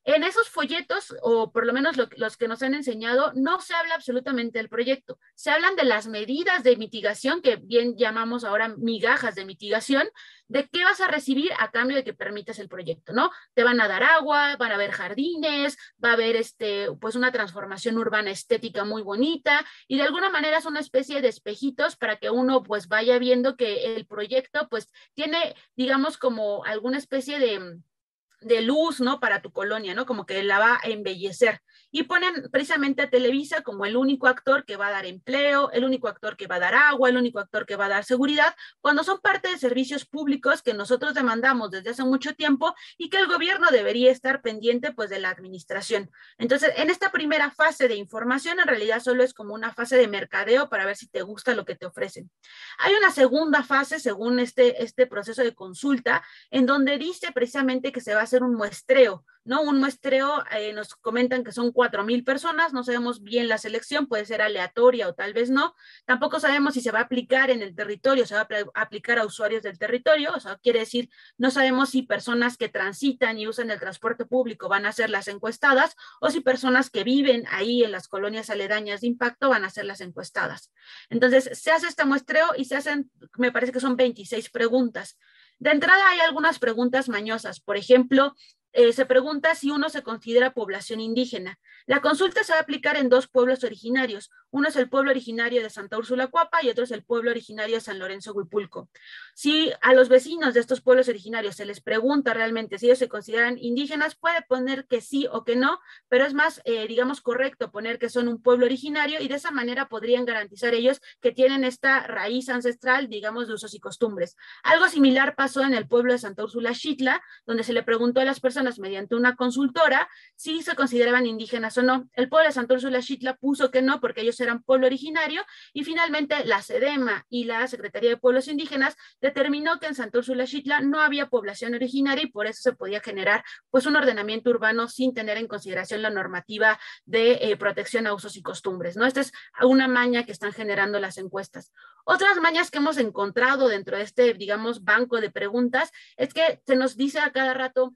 En esos folletos, o por lo menos los que nos han enseñado, no se habla absolutamente del proyecto. Se hablan de las medidas de mitigación, que bien llamamos ahora migajas de mitigación, de qué vas a recibir a cambio de que permitas el proyecto, ¿no? Te van a dar agua, van a haber jardines, va a haber pues una transformación urbana estética muy bonita, y de alguna manera es una especie de espejitos para que uno pues vaya viendo que el proyecto pues tiene, digamos, como alguna especie de luz, ¿no?, para tu colonia, ¿no?, como que la va a embellecer. Y ponen precisamente a Televisa como el único actor que va a dar empleo, el único actor que va a dar agua, el único actor que va a dar seguridad, cuando son parte de servicios públicos que nosotros demandamos desde hace mucho tiempo y que el gobierno debería estar pendiente pues de la administración. Entonces, en esta primera fase de información, en realidad solo es como una fase de mercadeo para ver si te gusta lo que te ofrecen. Hay una segunda fase, según este proceso de consulta, en donde dice precisamente que se va a hacer un muestreo, ¿no? Un muestreo, nos comentan que son 4,000 personas, no sabemos bien la selección, puede ser aleatoria o tal vez no, tampoco sabemos si se va a aplicar en el territorio, se va a aplicar a usuarios del territorio, o sea, quiere decir, no sabemos si personas que transitan y usan el transporte público van a ser las encuestadas, o si personas que viven ahí en las colonias aledañas de impacto van a ser las encuestadas. Entonces, se hace este muestreo y se hacen, me parece que son 26 preguntas. De entrada hay algunas preguntas mañosas, por ejemplo, se pregunta si uno se considera población indígena. La consulta se va a aplicar en 2 pueblos originarios. Uno es el pueblo originario de Santa Úrsula Cuapa y otro es el pueblo originario de San Lorenzo Huipulco. Si a los vecinos de estos pueblos originarios se les pregunta realmente si ellos se consideran indígenas, puede poner que sí o que no, pero es más, digamos, correcto poner que son un pueblo originario y de esa manera podrían garantizar ellos que tienen esta raíz ancestral, digamos, de usos y costumbres. Algo similar pasó en el pueblo de Santa Úrsula Xitla, donde se le preguntó a las personas mediante una consultora si se consideraban indígenas o no. El pueblo de Santa Úrsula Xitla puso que no porque ellos eran pueblo originario y finalmente la SEDEMA y la Secretaría de Pueblos Indígenas determinó que en Santa Úrsula Xitla no había población originaria y por eso se podía generar pues un ordenamiento urbano sin tener en consideración la normativa de protección a usos y costumbres, ¿no? Esta es una maña que están generando las encuestas. Otras mañas que hemos encontrado dentro de este, digamos, banco de preguntas es que se nos dice a cada rato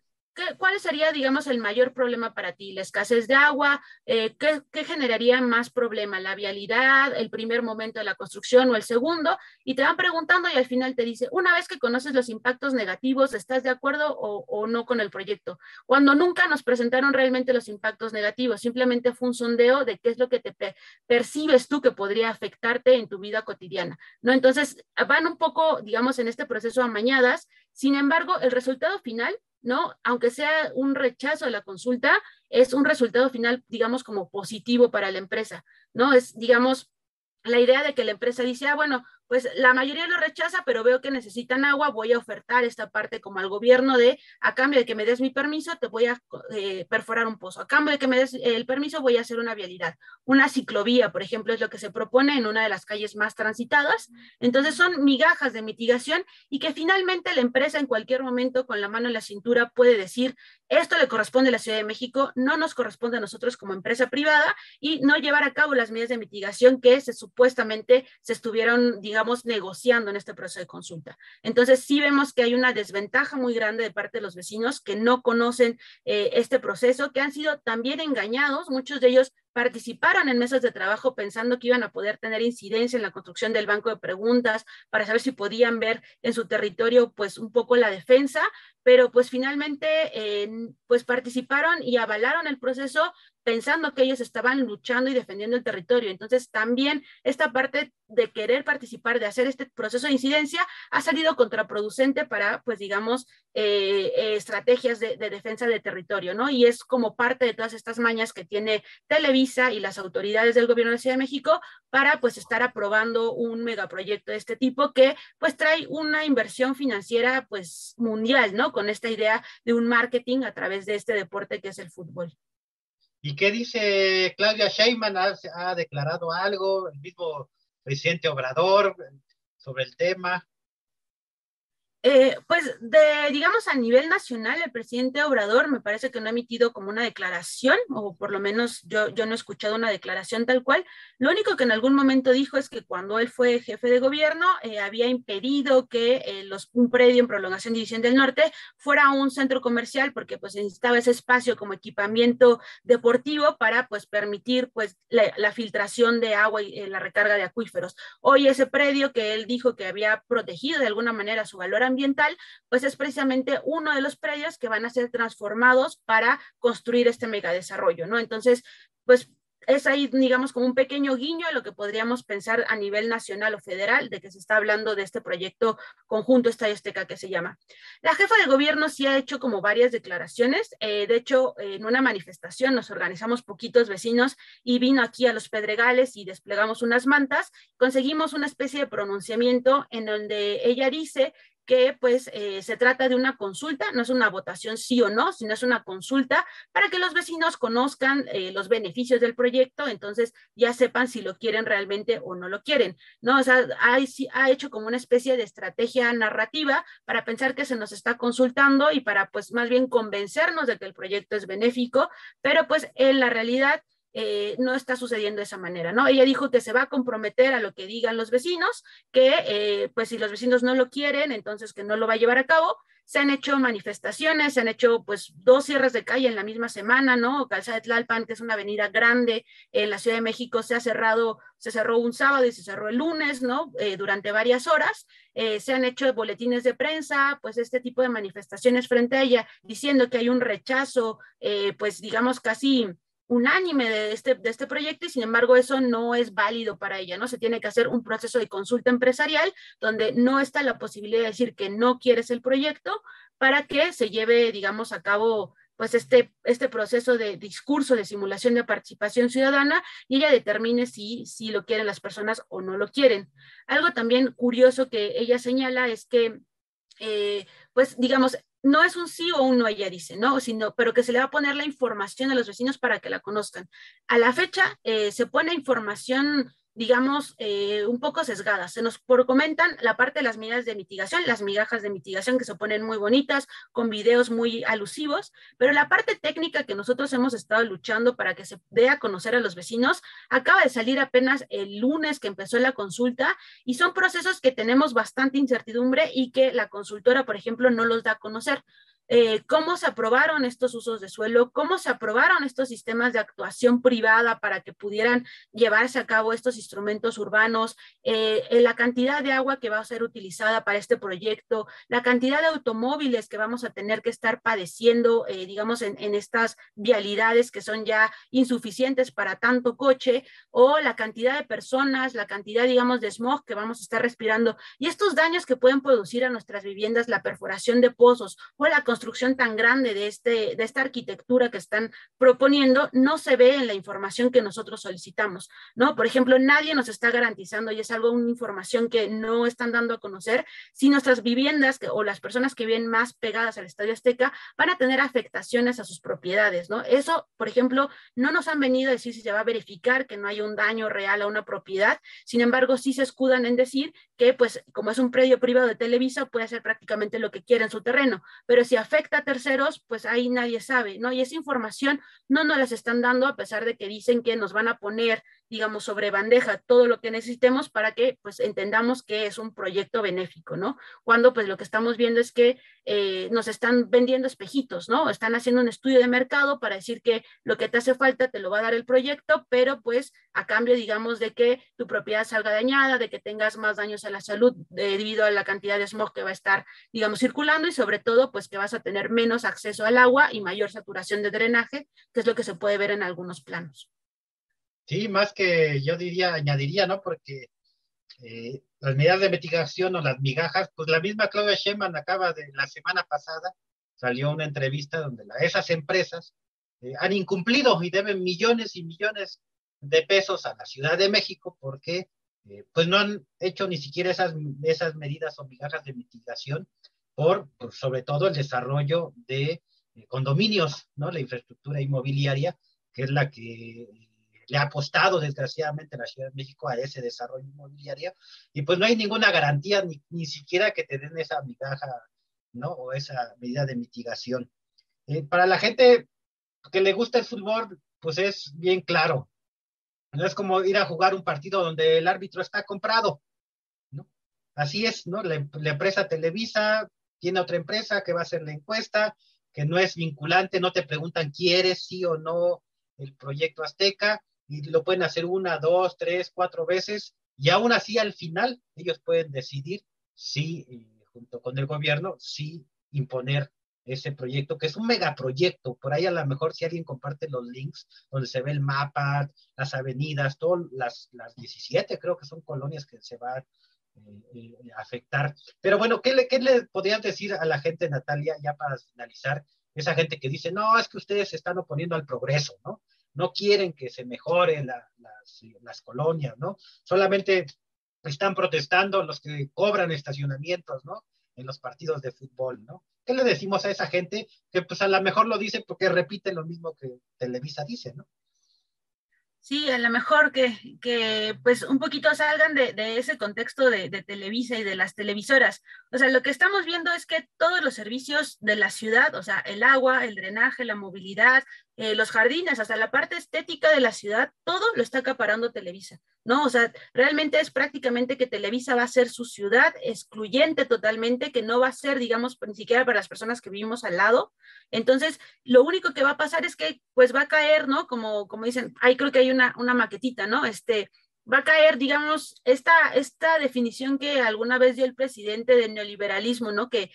¿cuál sería, digamos, el mayor problema para ti? ¿La escasez de agua? ¿Qué generaría más problema? ¿La vialidad, el primer momento de la construcción o el segundo? Y te van preguntando y al final te dice, una vez que conoces los impactos negativos, ¿estás de acuerdo o no con el proyecto? Cuando nunca nos presentaron realmente los impactos negativos, simplemente fue un sondeo de qué es lo que te percibes tú que podría afectarte en tu vida cotidiana, ¿no? Entonces, van un poco, digamos, en este proceso amañadas. Sin embargo, el resultado final, ¿no?, aunque sea un rechazo a la consulta, es un resultado final, digamos, como positivo para la empresa, ¿no? Es, digamos, la idea de que la empresa dice, bueno, pues la mayoría lo rechaza, pero veo que necesitan agua, voy a ofertar esta parte como al gobierno de, a cambio de que me des mi permiso, te voy a perforar un pozo, a cambio de que me des el permiso, voy a hacer una vialidad. Una ciclovía, por ejemplo, es lo que se propone en una de las calles más transitadas. Entonces son migajas de mitigación y que finalmente la empresa en cualquier momento con la mano en la cintura puede decir, esto le corresponde a la Ciudad de México, no nos corresponde a nosotros como empresa privada, y no llevar a cabo las medidas de mitigación que supuestamente se estuvieron, digamos, negociando en este proceso de consulta. Entonces sí vemos que hay una desventaja muy grande de parte de los vecinos que no conocen este proceso, que han sido también engañados, muchos de ellos participaron en mesas de trabajo pensando que iban a poder tener incidencia en la construcción del banco de preguntas para saber si podían ver en su territorio pues un poco la defensa, pero pues finalmente pues participaron y avalaron el proceso pensando que ellos estaban luchando y defendiendo el territorio. Entonces también esta parte de querer participar, de hacer este proceso de incidencia, ha salido contraproducente para, pues digamos, estrategias de defensa de territorio, ¿no? Y es como parte de todas estas mañas que tiene Televisa y las autoridades del gobierno de la Ciudad de México para, pues, estar aprobando un megaproyecto de este tipo que, pues, trae una inversión financiera, pues, mundial, ¿no? Con esta idea de un marketing a través de este deporte que es el fútbol. ¿Y qué dice Claudia Sheinbaum? ¿Ha declarado algo el mismo presidente Obrador sobre el tema? Pues digamos a nivel nacional, el presidente Obrador me parece que no ha emitido como una declaración, o por lo menos yo no he escuchado una declaración tal cual. Lo único que en algún momento dijo es que cuando él fue jefe de gobierno había impedido que un predio en Prolongación División del Norte fuera un centro comercial porque pues necesitaba ese espacio como equipamiento deportivo para pues permitir pues la filtración de agua y la recarga de acuíferos. Hoy ese predio que él dijo que había protegido de alguna manera su valor ambiental, pues es precisamente uno de los predios que van a ser transformados para construir este megadesarrollo, ¿no? Entonces, pues es ahí, digamos, como un pequeño guiño a lo que podríamos pensar a nivel nacional o federal, de que se está hablando de este proyecto conjunto Estadio Azteca que se llama. La jefa de gobierno sí ha hecho como varias declaraciones, de hecho, en una manifestación nos organizamos poquitos vecinos y vino aquí a Los Pedregales y desplegamos unas mantas, conseguimos una especie de pronunciamiento en donde ella dice que pues se trata de una consulta, no es una votación sí o no, sino es una consulta para que los vecinos conozcan los beneficios del proyecto, entonces ya sepan si lo quieren realmente o no lo quieren, ¿no? O sea, ha hecho como una especie de estrategia narrativa para pensar que se nos está consultando y para pues más bien convencernos de que el proyecto es benéfico, pero pues en la realidad no está sucediendo de esa manera, ¿no? Ella dijo que se va a comprometer a lo que digan los vecinos, que pues si los vecinos no lo quieren, entonces que no lo va a llevar a cabo. Se han hecho manifestaciones, se han hecho pues 2 cierres de calle en la misma semana, ¿no? Calzada de Tlalpan, que es una avenida grande en la Ciudad de México, se cerró un sábado y se cerró el lunes, ¿no? Durante varias horas. Se han hecho boletines de prensa, pues este tipo de manifestaciones frente a ella, diciendo que hay un rechazo, pues digamos casi unánime de este proyecto y sin embargo eso no es válido para ella, ¿no? Se tiene que hacer un proceso de consulta empresarial donde no está la posibilidad de decir que no quieres el proyecto para que se lleve, digamos, a cabo pues este proceso de discurso de simulación de participación ciudadana y ella determine si lo quieren las personas o no lo quieren. Algo también curioso que ella señala es que pues digamos, no es un sí o un no, ella dice, ¿no? Pero que se le va a poner la información a los vecinos para que la conozcan. A la fecha se pone información, digamos, un poco sesgada. Se nos comentan la parte de las medidas de mitigación, las migajas de mitigación que se ponen muy bonitas, con videos muy alusivos, pero la parte técnica que nosotros hemos estado luchando para que se dé a conocer a los vecinos, acaba de salir apenas el lunes que empezó la consulta y son procesos que tenemos bastante incertidumbre y que la consultora, por ejemplo, no los da a conocer. Cómo se aprobaron estos usos de suelo, cómo se aprobaron estos sistemas de actuación privada para que pudieran llevarse a cabo estos instrumentos urbanos, la cantidad de agua que va a ser utilizada para este proyecto, la cantidad de automóviles que vamos a tener que estar padeciendo, digamos, en estas vialidades que son ya insuficientes para tanto coche, o la cantidad de personas, la cantidad, digamos, de smog que vamos a estar respirando, y estos daños que pueden producir a nuestras viviendas, la perforación de pozos o la construcción construcción tan grande de esta arquitectura que están proponiendo no se ve en la información que nosotros solicitamos, ¿no? Por ejemplo, nadie nos está garantizando, y es una información que no están dando a conocer, si nuestras viviendas o las personas que viven más pegadas al Estadio Azteca van a tener afectaciones a sus propiedades, ¿no? Eso, por ejemplo, no nos han venido a decir si se va a verificar que no hay un daño real a una propiedad. Sin embargo, sí se escudan en decir que, pues, como es un predio privado de Televisa, puede hacer prácticamente lo que quiera en su terreno, pero si afecta a terceros, pues ahí nadie sabe, ¿no? Y esa información no nos las están dando, a pesar de que dicen que nos van a poner, digamos, sobre bandeja todo lo que necesitemos para que, pues, entendamos que es un proyecto benéfico, ¿no? Cuando, pues, lo que estamos viendo es que nos están vendiendo espejitos, ¿no? Están haciendo un estudio de mercado para decir que lo que te hace falta te lo va a dar el proyecto, pero pues a cambio, digamos, de que tu propiedad salga dañada, de que tengas más daños a la salud debido a la cantidad de smog que va a estar, digamos, circulando, y sobre todo, pues que vas a tener menos acceso al agua y mayor saturación de drenaje, que es lo que se puede ver en algunos planos. Sí, más que yo añadiría, ¿no? Porque las medidas de mitigación o las migajas, pues la misma Claudia Sheinbaum la semana pasada, salió una entrevista donde esas empresas han incumplido y deben millones y millones de pesos a la Ciudad de México porque pues no han hecho ni siquiera esas medidas o migajas de mitigación por sobre todo el desarrollo de condominios, ¿no? La infraestructura inmobiliaria, que es la que le ha apostado desgraciadamente la Ciudad de México a ese desarrollo inmobiliario, y pues no hay ninguna garantía, ni siquiera que te den esa migaja, ¿no? O esa medida de mitigación. Para la gente que le gusta el fútbol, pues es bien claro. No es como ir a jugar un partido donde el árbitro está comprado, ¿no? Así es, ¿no? La empresa Televisa tiene otra empresa que va a hacer la encuesta, que no es vinculante, no te preguntan ¿quieres sí o no el proyecto Azteca? Y lo pueden hacer 1, 2, 3, 4 veces, y aún así al final ellos pueden decidir si, junto con el gobierno, si imponer ese proyecto, que es un megaproyecto. Por ahí a lo mejor si alguien comparte los links, donde se ve el mapa, las avenidas, todas las 17 creo que son colonias que se van a afectar. Pero bueno, ¿qué le podrías decir a la gente, Natalia, ya para finalizar? Esa gente que dice, no, es que ustedes se están oponiendo al progreso, ¿no? No quieren que se mejoren las colonias, ¿no? Solamente están protestando los que cobran estacionamientos, ¿no? En los partidos de fútbol, ¿no? ¿Qué le decimos a esa gente que pues a lo mejor lo dice porque repite lo mismo que Televisa dice, ¿no? Sí, a lo mejor que pues un poquito salgan de ese contexto de Televisa y de las televisoras. O sea, lo que estamos viendo es que todos los servicios de la ciudad, o sea, el agua, el drenaje, la movilidad, los jardines, hasta la parte estética de la ciudad, todo lo está acaparando Televisa, ¿no? O sea, realmente es prácticamente que Televisa va a ser su ciudad excluyente totalmente, que no va a ser, digamos, ni siquiera para las personas que vivimos al lado. Entonces, lo único que va a pasar es que, pues, va a caer, ¿no? Como dicen, ahí creo que hay una maquetita, ¿no? Va a caer, digamos, esta definición que alguna vez dio el presidente del neoliberalismo, ¿no? Que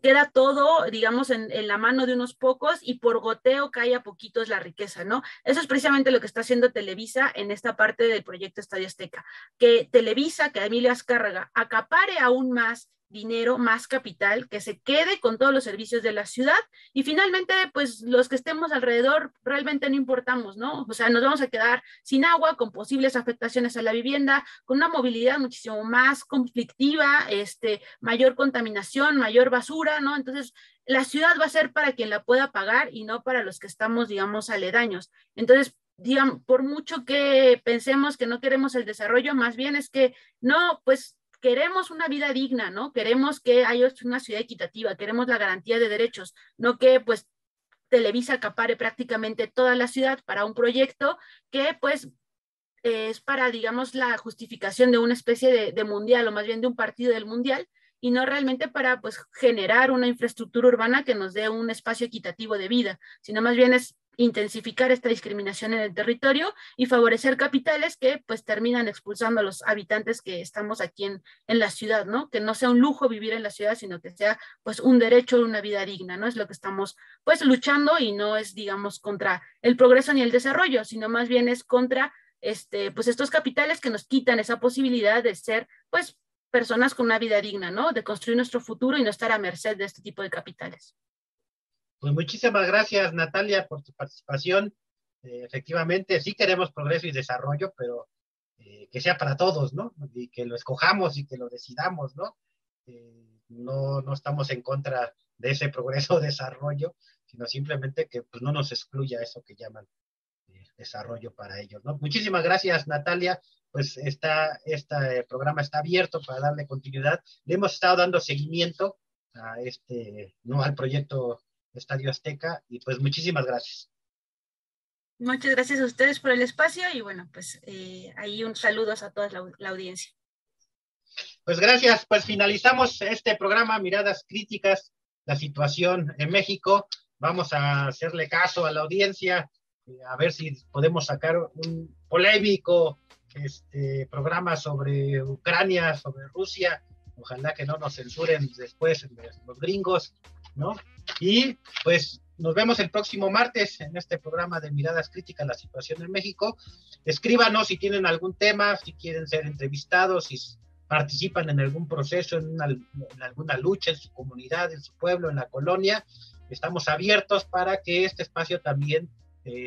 queda todo, digamos, en la mano de unos pocos y por goteo cae a poquitos la riqueza, ¿no? Eso es precisamente lo que está haciendo Televisa en esta parte del proyecto Estadio Azteca. Que Televisa, que Emilio Azcárraga, acapare aún más dinero, más capital, que se quede con todos los servicios de la ciudad y finalmente, pues los que estemos alrededor realmente no importamos, ¿no? O sea, nos vamos a quedar sin agua, con posibles afectaciones a la vivienda, con una movilidad muchísimo más conflictiva, mayor contaminación, mayor basura, ¿no? Entonces, la ciudad va a ser para quien la pueda pagar y no para los que estamos, digamos, aledaños. Entonces, digamos, por mucho que pensemos que no queremos el desarrollo, más bien es que no, pues queremos una vida digna, ¿no? Queremos que haya una ciudad equitativa, queremos la garantía de derechos, no que pues Televisa acapare prácticamente toda la ciudad para un proyecto que pues es para, digamos, la justificación de una especie de mundial o más bien de un partido del mundial y no realmente para pues generar una infraestructura urbana que nos dé un espacio equitativo de vida, sino más bien es intensificar esta discriminación en el territorio y favorecer capitales que pues terminan expulsando a los habitantes que estamos aquí en la ciudad, ¿no? Que no sea un lujo vivir en la ciudad, sino que sea pues un derecho a una vida digna, ¿no? Es lo que estamos pues luchando y no es, digamos, contra el progreso ni el desarrollo, sino más bien es contra pues estos capitales que nos quitan esa posibilidad de ser pues personas con una vida digna, ¿no? De construir nuestro futuro y no estar a merced de este tipo de capitales. Pues muchísimas gracias, Natalia, por tu participación. Efectivamente, sí queremos progreso y desarrollo, pero que sea para todos, ¿no? Y que lo escojamos y que lo decidamos, ¿no? No estamos en contra de ese progreso o desarrollo, sino simplemente que pues, no nos excluya eso que llaman desarrollo para ellos, ¿no? Muchísimas gracias, Natalia. Pues este programa está abierto para darle continuidad. Le hemos estado dando seguimiento a no al proyecto Estadio Azteca, y pues muchísimas gracias. Muchas gracias a ustedes por el espacio y bueno, pues ahí un saludos a toda la audiencia. Pues gracias, pues finalizamos este programa Miradas Críticas, la situación en México. Vamos a hacerle caso a la audiencia, a ver si podemos sacar un polémico programa sobre Ucrania, sobre Rusia. Ojalá que no nos censuren después los gringos, ¿no? Y pues nos vemos el próximo martes en este programa de Miradas Críticas, la situación en México. Escríbanos si tienen algún tema, si quieren ser entrevistados, si participan en algún proceso, en alguna lucha en su comunidad, en su pueblo, en la colonia. Estamos abiertos para que este espacio también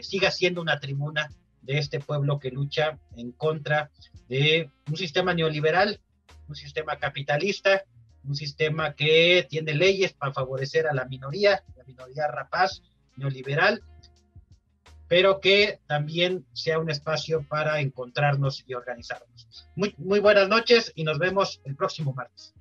siga siendo una tribuna de este pueblo que lucha en contra de un sistema neoliberal, un sistema capitalista, un sistema que tiene leyes para favorecer a la minoría rapaz, neoliberal, pero que también sea un espacio para encontrarnos y organizarnos. Muy buenas noches y nos vemos el próximo martes.